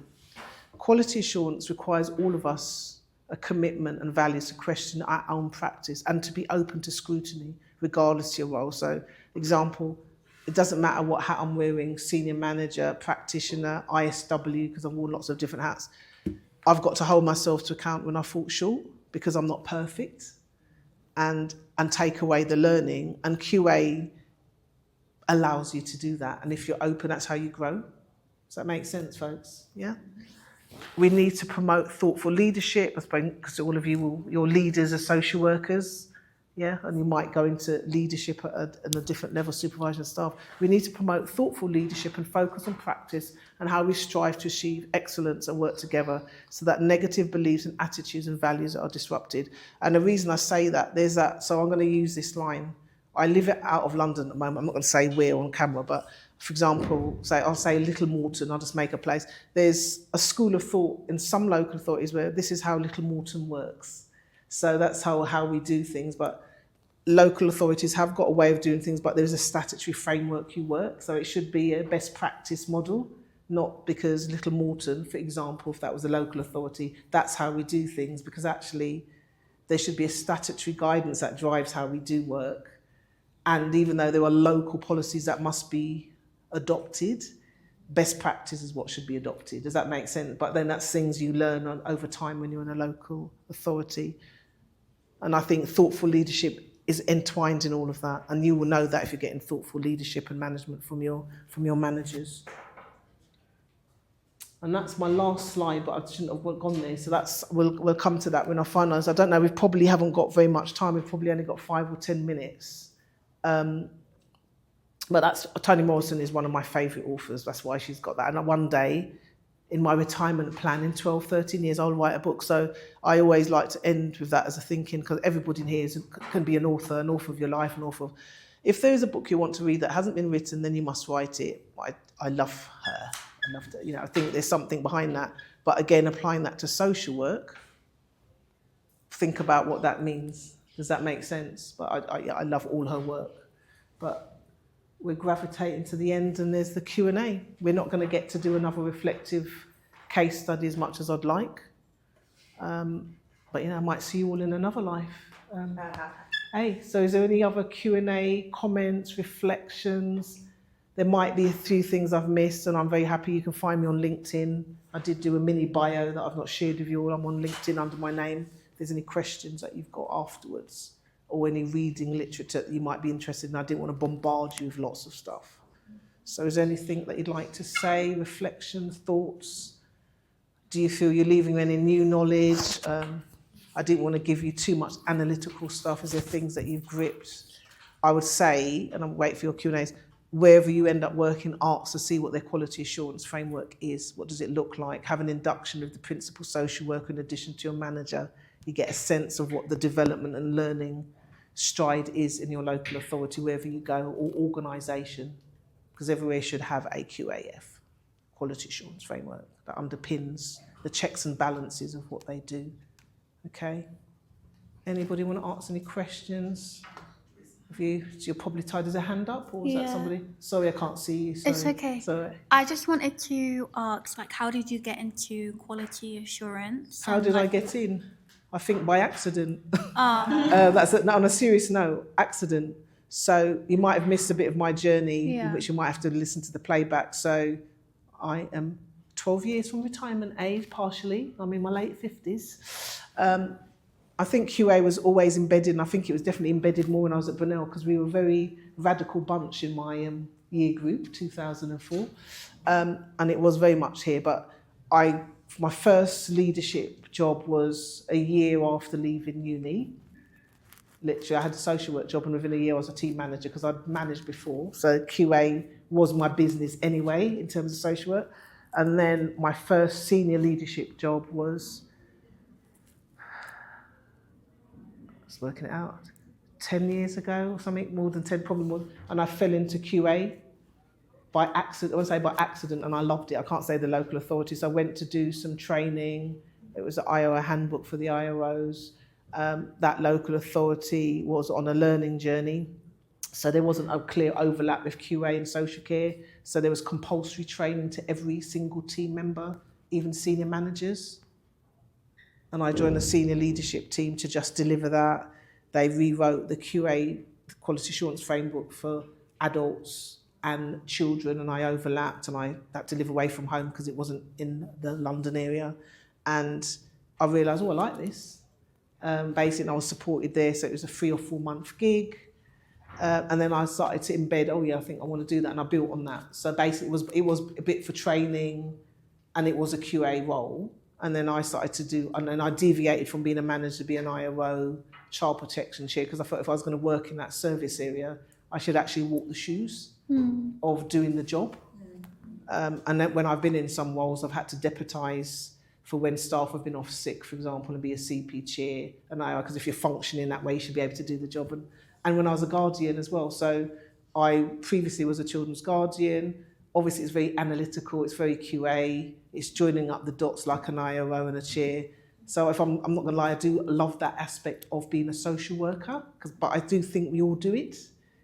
Quality assurance requires all of us a commitment and values to question our own practice and to be open to scrutiny, regardless of your role. So, example, it doesn't matter what hat I'm wearing, senior manager, practitioner, ISW, because I've worn lots of different hats. I've got to hold myself to account when I fall short, because I'm not perfect, and take away the learning. And QA allows you to do that. And if you're open, that's how you grow. Does that make sense, folks? Yeah? We need to promote thoughtful leadership, I suppose, because all of you, your leaders are social workers, yeah, and you might go into leadership at a different level, supervision of staff. We need to promote thoughtful leadership and focus on practice and how we strive to achieve excellence and work together so that negative beliefs and attitudes and values are disrupted. And the reason I say that, there's that, so I'm going to use this line. I live out of London at the moment. I'm not going to say where on camera, but for example, I'll say Little Morton, I'll just make a place. There's a school of thought in some local authorities where this is how Little Morton works. So that's how we do things, but local authorities have got a way of doing things, but there's a statutory framework you work, so it should be a best practice model, not because Little Morton, for example, if that was a local authority, that's how we do things, because actually there should be a statutory guidance that drives how we do work. And even though there are local policies that must be adopted, best practice is what should be adopted. Does that make sense? But then that's things you learn over time when you're in a local authority. And I think thoughtful leadership is entwined in all of that. And you will know that if you're getting thoughtful leadership and management from your managers. And that's my last slide, but I shouldn't have gone there. So we'll come to that when I finalise. I don't know, we probably haven't got very much time. We've probably only got 5 or 10 minutes. But Toni Morrison is one of my favourite authors. That's why she's got that. And one day, in my retirement plan, in 12, 13 years, I'll write a book. So I always like to end with that as a thinking, because everybody in here can be an author of your life, an author of... If there is a book you want to read that hasn't been written, then you must write it. I love her. I love to, I think there's something behind that. But again, applying that to social work, think about what that means. Does that make sense? But I love all her work. But we're gravitating to the end, and there's the Q&A. We're not going to get to do another reflective case study as much as I'd like. But, I might see you all in another life. Hey, so is there any other Q&A, comments, reflections? There might be a few things I've missed, and I'm very happy you can find me on LinkedIn. I did do a mini bio that I've not shared with you all. I'm on LinkedIn under my name. If there's any questions that you've got afterwards, or any reading literature that you might be interested in. I didn't want to bombard you with lots of stuff. So is there anything that you'd like to say, reflections, thoughts? Do you feel you're leaving any new knowledge? I didn't want to give you too much analytical stuff. Is there things that you've gripped? I would say, and I'll wait for your Q&As, wherever you end up working, ask to see what their quality assurance framework is. What does it look like? Have an induction of the principal social worker in addition to your manager. You get a sense of what the development and learning stride is in your local authority, wherever you go, or organisation, because everywhere should have a QAF, quality assurance framework, that underpins the checks and balances of what they do. Okay? Anybody want to ask any questions? You're probably tied. There's a hand up, or is that somebody? Sorry, I can't see you. Sorry. It's okay. Sorry. I just wanted to ask, how did you get into quality assurance? How did I get in? I think by accident. That's on a serious note, accident. So you might have missed a bit of my journey, in which you might have to listen to the playback. So I am 12 years from retirement age, partially. I'm in my late 50s. I think QA was always embedded, and I think it was definitely embedded more when I was at Brunel, because we were a very radical bunch in my year group, 2004. And it was very much here. But my first leadership job was a year after leaving uni. Literally, I had a social work job, and within a year I was a team manager, because I'd managed before. So QA was my business anyway, in terms of social work. And then my first senior leadership job was, working it out, 10 years ago or something, more than 10, probably more. And I fell into QA by accident. I won't say by accident, and I loved it. I can't say the local authorities. I went to do some training. It was the IOA handbook for the IOOs. That local authority was on a learning journey. So there wasn't a clear overlap with QA and social care. So there was compulsory training to every single team member, even senior managers. And I joined the senior leadership team to just deliver that. They rewrote the QA, the quality assurance framework, for adults and children, and I overlapped, and I had to live away from home because it wasn't in the London area. And I realised, I like this. Basically, I was supported there, so it was a 3 or 4 month gig. And then I started to embed, I think I want to do that, and I built on that. So basically, it was a bit for training, and it was a QA role. And then I started to do, and then I deviated from being a manager to be an IRO, child protection chair, because I thought if I was going to work in that service area, I should actually walk the shoes of doing the job. And then when I've been in some roles, I've had to deputise for when staff have been off sick, for example, and be a CP chair, and because if you're functioning that way, you should be able to do the job. And when I was a guardian as well. So I previously was a children's guardian. Obviously, it's very analytical, it's very QA, it's joining up the dots like an IRO and a chair. So if I'm not going to lie, I do love that aspect of being a social worker, but I do think we all do it.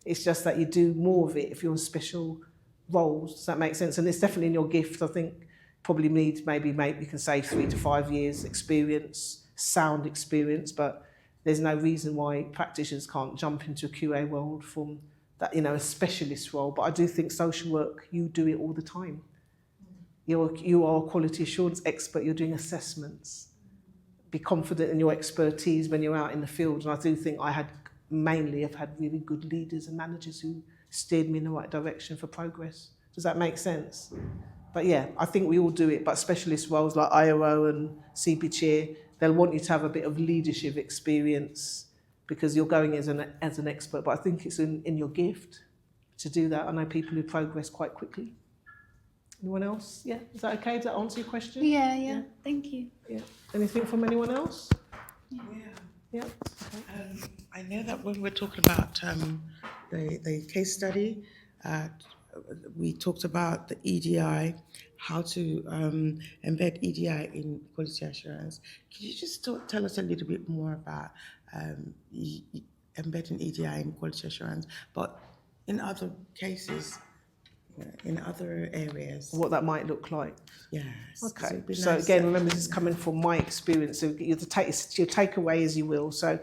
It's just that you do more of it if you're in special roles. Does that make sense? And it's definitely in your gift. I think probably needs you can say 3 to 5 years experience, sound experience, but there's no reason why practitioners can't jump into a QA world from that, a specialist role. But I do think social work, you do it all the time. You are a quality assurance expert, you're doing assessments. Be confident in your expertise when you're out in the field. And I do think I've had really good leaders and managers who steered me in the right direction for progress. Does that make sense? But yeah, I think we all do it, but specialist roles like IRO and CP chair, they'll want you to have a bit of leadership experience because you're going as an expert, but I think it's in your gift to do that. I know people who progress quite quickly. Anyone else? Yeah, is that okay? Does that answer your question? Yeah. Thank you. Yeah. Anything from anyone else? Yeah. Okay. I know that when we're talking about the case study, we talked about the EDI, how to embed EDI in quality assurance. Could you just tell us a little bit more about embedding EDI in quality assurance, but in other cases, in other areas? What that might look like? Yes. Okay. So again, remember, this is coming from my experience. So you take away as you will. So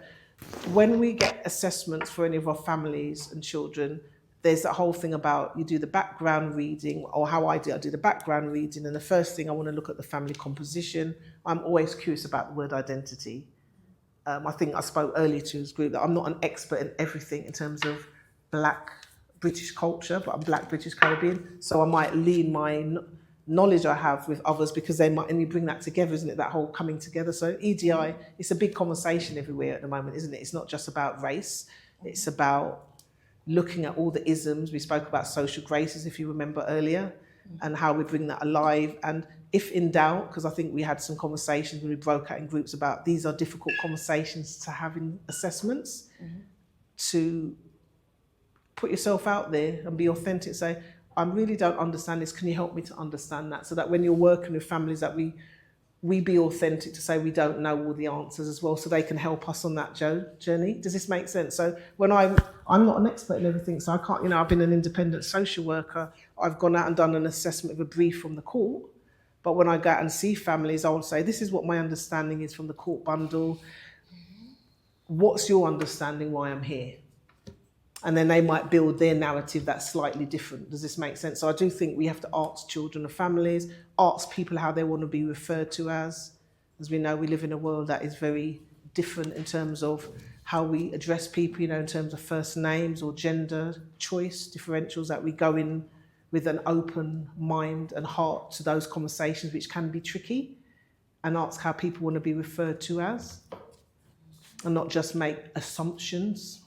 when we get assessments for any of our families and children, there's that whole thing about you do the background reading, or how I do the background reading, and the first thing I want to look at the family composition. I'm always curious about the word identity. I think I spoke earlier to his group that I'm not an expert in everything in terms of Black British culture, but I'm Black British Caribbean, so I might lean my knowledge I have with others because they might, and you bring that together, isn't it? That whole coming together. So EDI, it's a big conversation everywhere at the moment, isn't it? It's not just about race, it's about looking at all the isms. We spoke about social graces, if you remember earlier, and how we bring that alive. And if in doubt, because I think we had some conversations when we broke out in groups about these are difficult conversations to have in assessments, to put yourself out there and be authentic. Say, I really don't understand this. Can you help me to understand that? So that when you're working with families, that we be authentic to say we don't know all the answers as well, so they can help us on that journey. Does this make sense? So when I'm not an expert in everything, so I can't, I've been an independent social worker. I've gone out and done an assessment of a brief from the court. But when I go out and see families, I will say, this is what my understanding is from the court bundle. What's your understanding why I'm here? And then they might build their narrative that's slightly different. Does this make sense? So I do think we have to ask children and families, ask people how they want to be referred to as. As we know, we live in a world that is very different in terms of how we address people, in terms of first names or gender choice differentials, that we go in with an open mind and heart to those conversations, which can be tricky, and ask how people want to be referred to as, and not just make assumptions,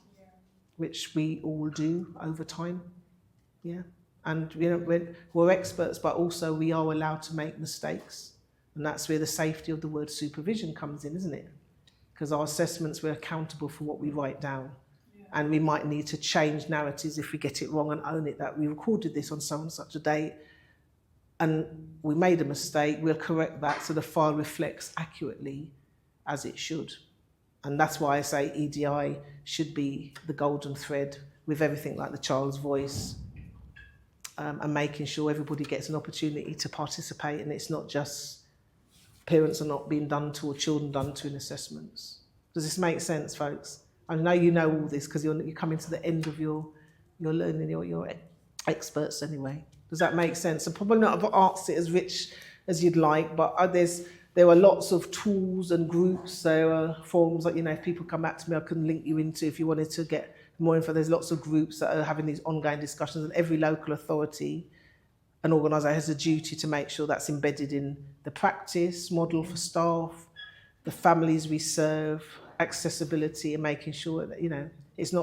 which we all do over time. Yeah. And we're experts, but also we are allowed to make mistakes. And that's where the safety of the word supervision comes in, isn't it? Because our assessments, we're accountable for what we write down. And we might need to change narratives if we get it wrong and own it, that we recorded this on so and such a date and we made a mistake, we'll correct that so the file reflects accurately as it should. And that's why I say EDI should be the golden thread with everything like the child's voice, and making sure everybody gets an opportunity to participate, and it's not just parents are not being done to or children done to in assessments. Does this make sense, folks? I know you know all this because you're coming to the end of your learning, your experts anyway. Does that make sense? So probably not have asked it as rich as you'd like, but there are lots of tools and groups. There are forums that, if people come back to me, I can link you into if you wanted to get more info. There's lots of groups that are having these ongoing discussions, and every local authority and organisation has a duty to make sure that's embedded in the practice model for staff, the families we serve, accessibility, and making sure that, it's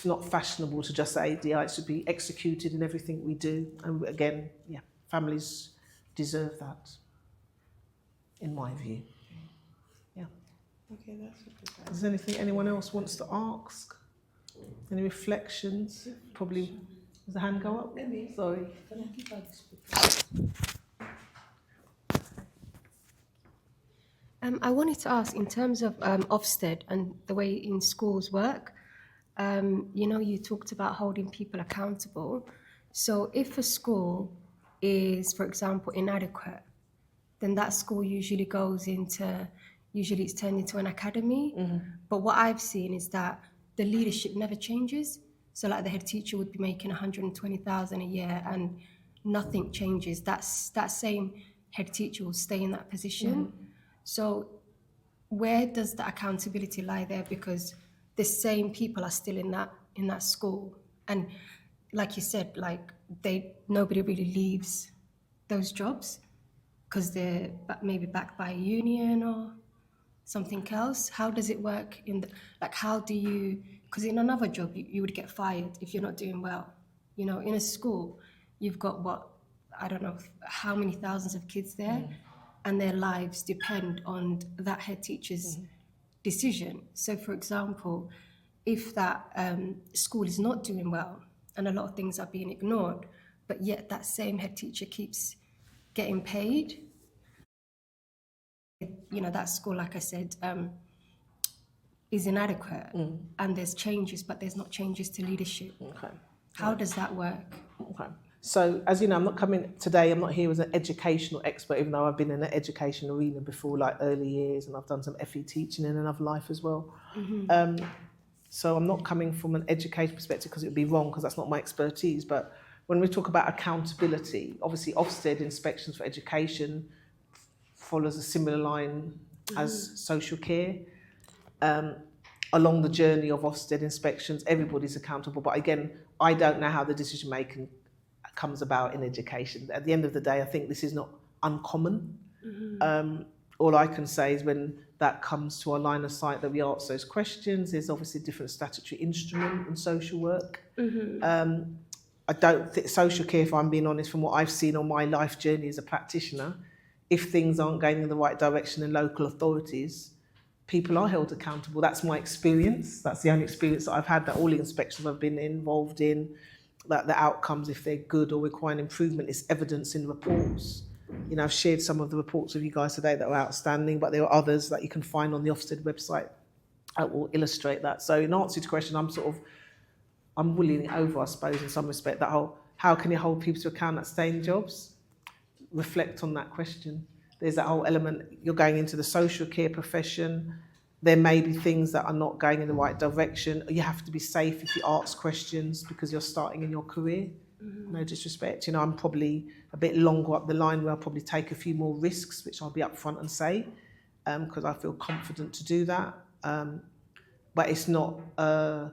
not fashionable to just say ADI, it should be executed in everything we do. And again, families deserve that, in my view. Yeah. Okay, that's a good. Is there anything anyone else wants to ask? Any reflections? Probably, does the hand go up? Sorry. I wanted to ask, in terms of Ofsted and the way in schools work, you talked about holding people accountable. So if a school is, for example, inadequate, then that school usually it's turned into an academy. Mm-hmm. But what I've seen is that the leadership never changes. So like the head teacher would be making 120,000 a year and nothing changes. That same head teacher will stay in that position. Mm-hmm. So where does the accountability lie there? Because the same people are still in that school. And like you said, nobody really leaves those jobs because they're maybe backed by a union or something else. How does it work because in another job, you would get fired if you're not doing well. In a school, you've got I don't know how many thousands of kids there, and their lives depend on that head teacher's decision. So for example, if that school is not doing well and a lot of things are being ignored, but yet that same head teacher keeps getting paid, that school, like I said, is inadequate, and there's changes, but there's not changes to leadership. Okay. How does that work? Okay. So, as you know, I'm not here as an educational expert, even though I've been in the education arena before, like early years, and I've done some FE teaching in another life as well. Mm-hmm. So I'm not coming from an education perspective because it would be wrong, because that's not my expertise. But when we talk about accountability, obviously Ofsted Inspections for Education follows a similar line as social care. Along the journey of Ofsted inspections, everybody's accountable. But again, I don't know how the decision making comes about in education. At the end of the day, I think this is not uncommon. Mm-hmm. All I can say is when that comes to our line of sight that we ask those questions, there's obviously a different statutory instrument in social work. Mm-hmm. I don't think social care, if I'm being honest, from what I've seen on my life journey as a practitioner, if things aren't going in the right direction in local authorities, people are held accountable. That's my experience. That's the only experience that I've had, that all the inspections I've been involved in, that the outcomes, if they're good or require improvement, is evidence in reports. I've shared some of the reports with you guys today that are outstanding, but there are others that you can find on the Ofsted website that will illustrate that. So in answer to your question, I'm mulling it over, I suppose, in some respect, that how can you hold people to account that stay in jobs? Reflect on that question. There's that whole element, you're going into the social care profession, there may be things that are not going in the right direction. You have to be safe if you ask questions because you're starting in your career. Mm-hmm. No disrespect. I'm probably a bit longer up the line where I'll probably take a few more risks, which I'll be upfront and say, because I feel confident to do that. But it's not an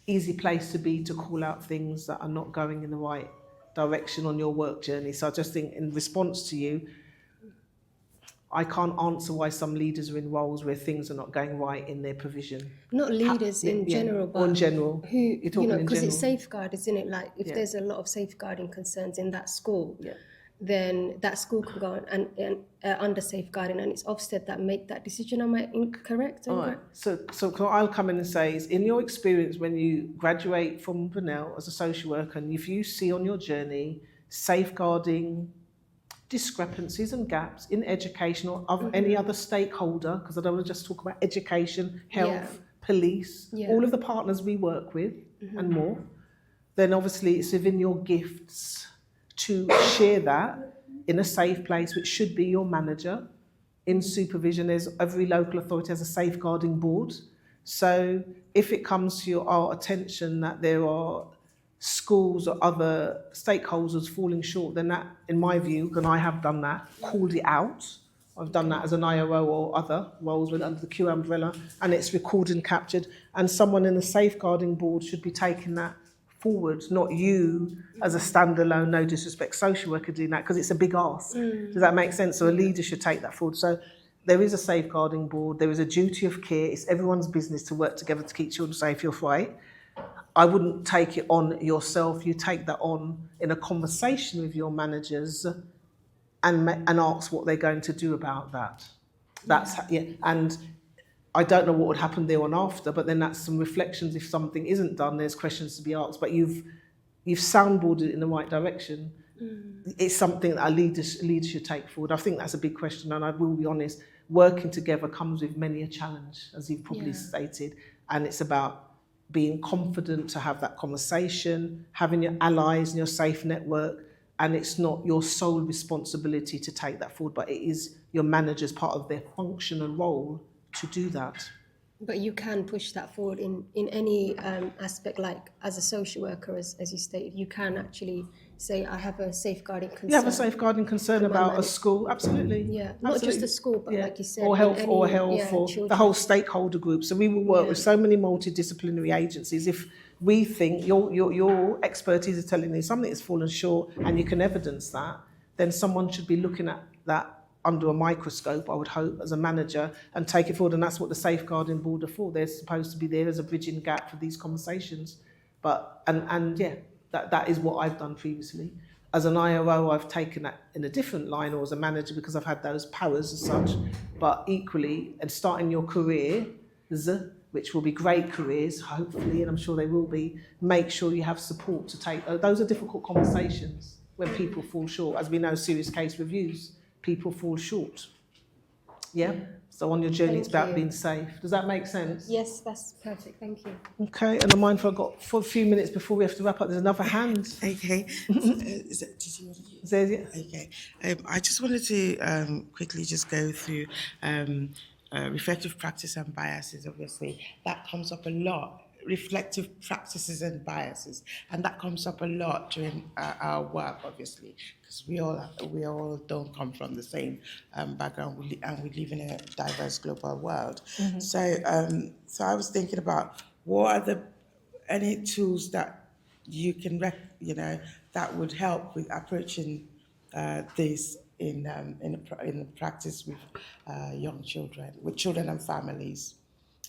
easy place to be to call out things that are not going in the right direction on your work journey. So I just think in response to you, I can't answer why some leaders are in roles where things are not going right in their provision. Not leaders in general, but in general. Because it's safeguard, isn't it? Like if there's a lot of safeguarding concerns in that school, then that school can go and under safeguarding, and it's Ofsted that make that decision. Am I incorrect? All right. So I'll come in and say, is in your experience when you graduate from Brunel as a social worker, and if you see on your journey safeguarding discrepancies and gaps in education or any other stakeholder, because I don't want to just talk about education, health, police, all of the partners we work with and more, then obviously it's within your gifts to share that in a safe place, which should be your manager. In supervision, every local authority has a safeguarding board. So if it comes to our attention that there are schools or other stakeholders falling short, then that, in my view, and I have done that, called it out. I've done that as an IRO or other roles under the Q umbrella, and it's recorded and captured. And someone in the safeguarding board should be taking that forward, not you as a standalone, no disrespect, social worker doing that, because it's a big ask. Does that make sense? So a leader should take that forward. So there is a safeguarding board, there is a duty of care, it's everyone's business to work together to keep children safe, you're right. I wouldn't take it on yourself, you take that on in a conversation with your managers and ask what they're going to do about that. That's, and I don't know what would happen there on after, but then that's some reflections. If something isn't done, there's questions to be asked, but you've soundboarded it in the right direction. It's something that a leader should take forward. I think that's a big question, and I will be honest, working together comes with many a challenge, as you've probably stated, and it's about being confident to have that conversation, having your allies and your safe network, and it's not your sole responsibility to take that forward, but it is your manager's part of their function and role to do that. But you can push that forward in any aspect, like as a social worker, as you stated, you can actually say, I have a safeguarding concern. You have a safeguarding concern about a school, absolutely. Yeah, not just a school, but like you said, or health, or the whole stakeholder group. So we will work with so many multidisciplinary agencies. If we think your expertise is telling you something has fallen short and you can evidence that, then someone should be looking at that under a microscope, I would hope, as a manager, and take it forward. And that's what the safeguarding board are for. They're supposed to be there as a bridging gap for these conversations. But that is what I've done previously. As an IRO, I've taken that in a different line, or as a manager, because I've had those powers as such. But equally, and starting your career, which will be great careers, hopefully, and I'm sure they will be, make sure you have support to take. Those are difficult conversations when people fall short. As we know, serious case reviews, people fall short. Yeah? So on your journey, it's about being safe. Does that make sense? Yes, that's perfect. Thank you. Okay, and I'm mindful I've got for a few minutes before we have to wrap up. There's another hand. Okay. Did you want to? Okay. I just wanted to quickly just go through reflective practice and biases. Obviously, that comes up a lot. Reflective practices and biases, and that comes up a lot during our work, obviously, because we all don't come from the same background, and we live in a diverse global world. So I was thinking about what are any tools that you can that would help with approaching this in the practice with young children, with children and families.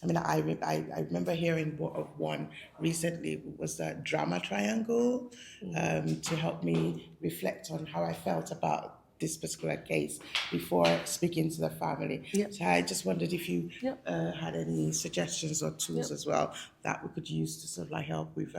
I mean, I remember hearing of one recently. It was a drama triangle to help me reflect on how I felt about this particular case before speaking to the family. So I just wondered if you had any suggestions or tools as well that we could use to sort of like help with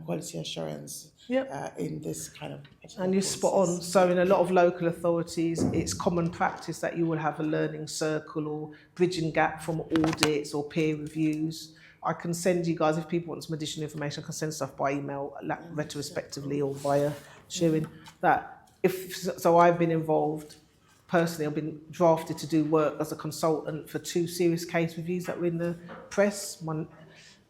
quality assurance in this kind of. And you're spot on. So in a lot of local authorities, it's common practice that you will have a learning circle or bridging gap from audits or peer reviews. I can send you guys, if people want some additional information, I can send stuff by email, retrospectively, or via sharing that. So I've been involved personally. I've been drafted to do work as a consultant for 2 serious case reviews that were in the press. One,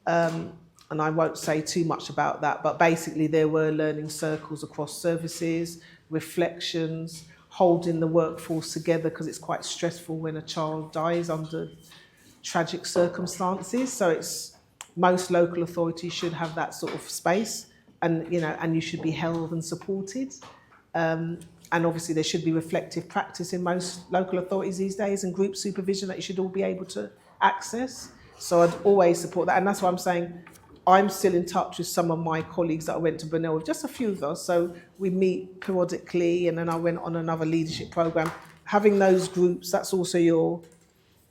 and I won't say too much about that, but basically there were learning circles across services, reflections, holding the workforce together, because it's quite stressful when a child dies under tragic circumstances. So most local authorities should have that sort of space, and you should be held and supported. And obviously there should be reflective practice in most local authorities these days, and group supervision that you should all be able to access. So I'd always support that. And that's why I'm saying I'm still in touch with some of my colleagues that I went to Brunel with, just a few of us. So we meet periodically, and then I went on another leadership program. Having those groups, that's also your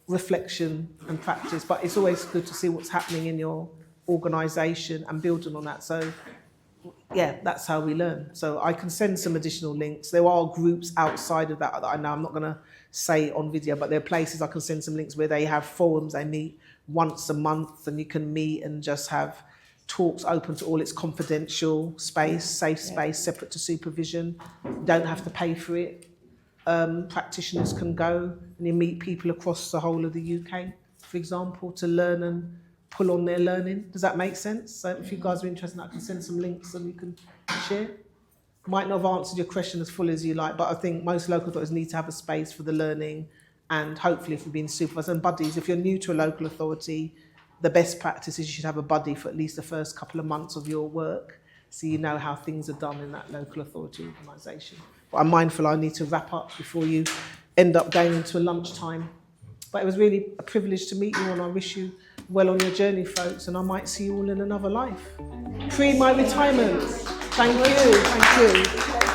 reflection and practice. But it's always good to see what's happening in your organisation and building on that. So that's how we learn. So I can send some additional links. There are groups outside of that I know I'm not going to say on video, but there are places I can send some links where they have forums. They meet once a month, and you can meet and just have talks open to all. It's confidential space, safe space, separate to supervision. You don't have to pay for it. Practitioners can go, and you meet people across the whole of the UK, for example, to learn and pull on their learning. Does that make sense? So if you guys are interested, I can send some links and you can share. Might not have answered your question as full as you like, but I think most local authorities need to have a space for the learning, and hopefully if you're being supervised, and buddies, if you're new to a local authority, the best practice is you should have a buddy for at least the first couple of months of your work, so you know how things are done in that local authority organisation. But I'm mindful I need to wrap up before you end up going into a lunchtime. But it was really a privilege to meet you, and I wish you well on your journey, folks, and I might see you all in another life. Pre my retirement. Thank you.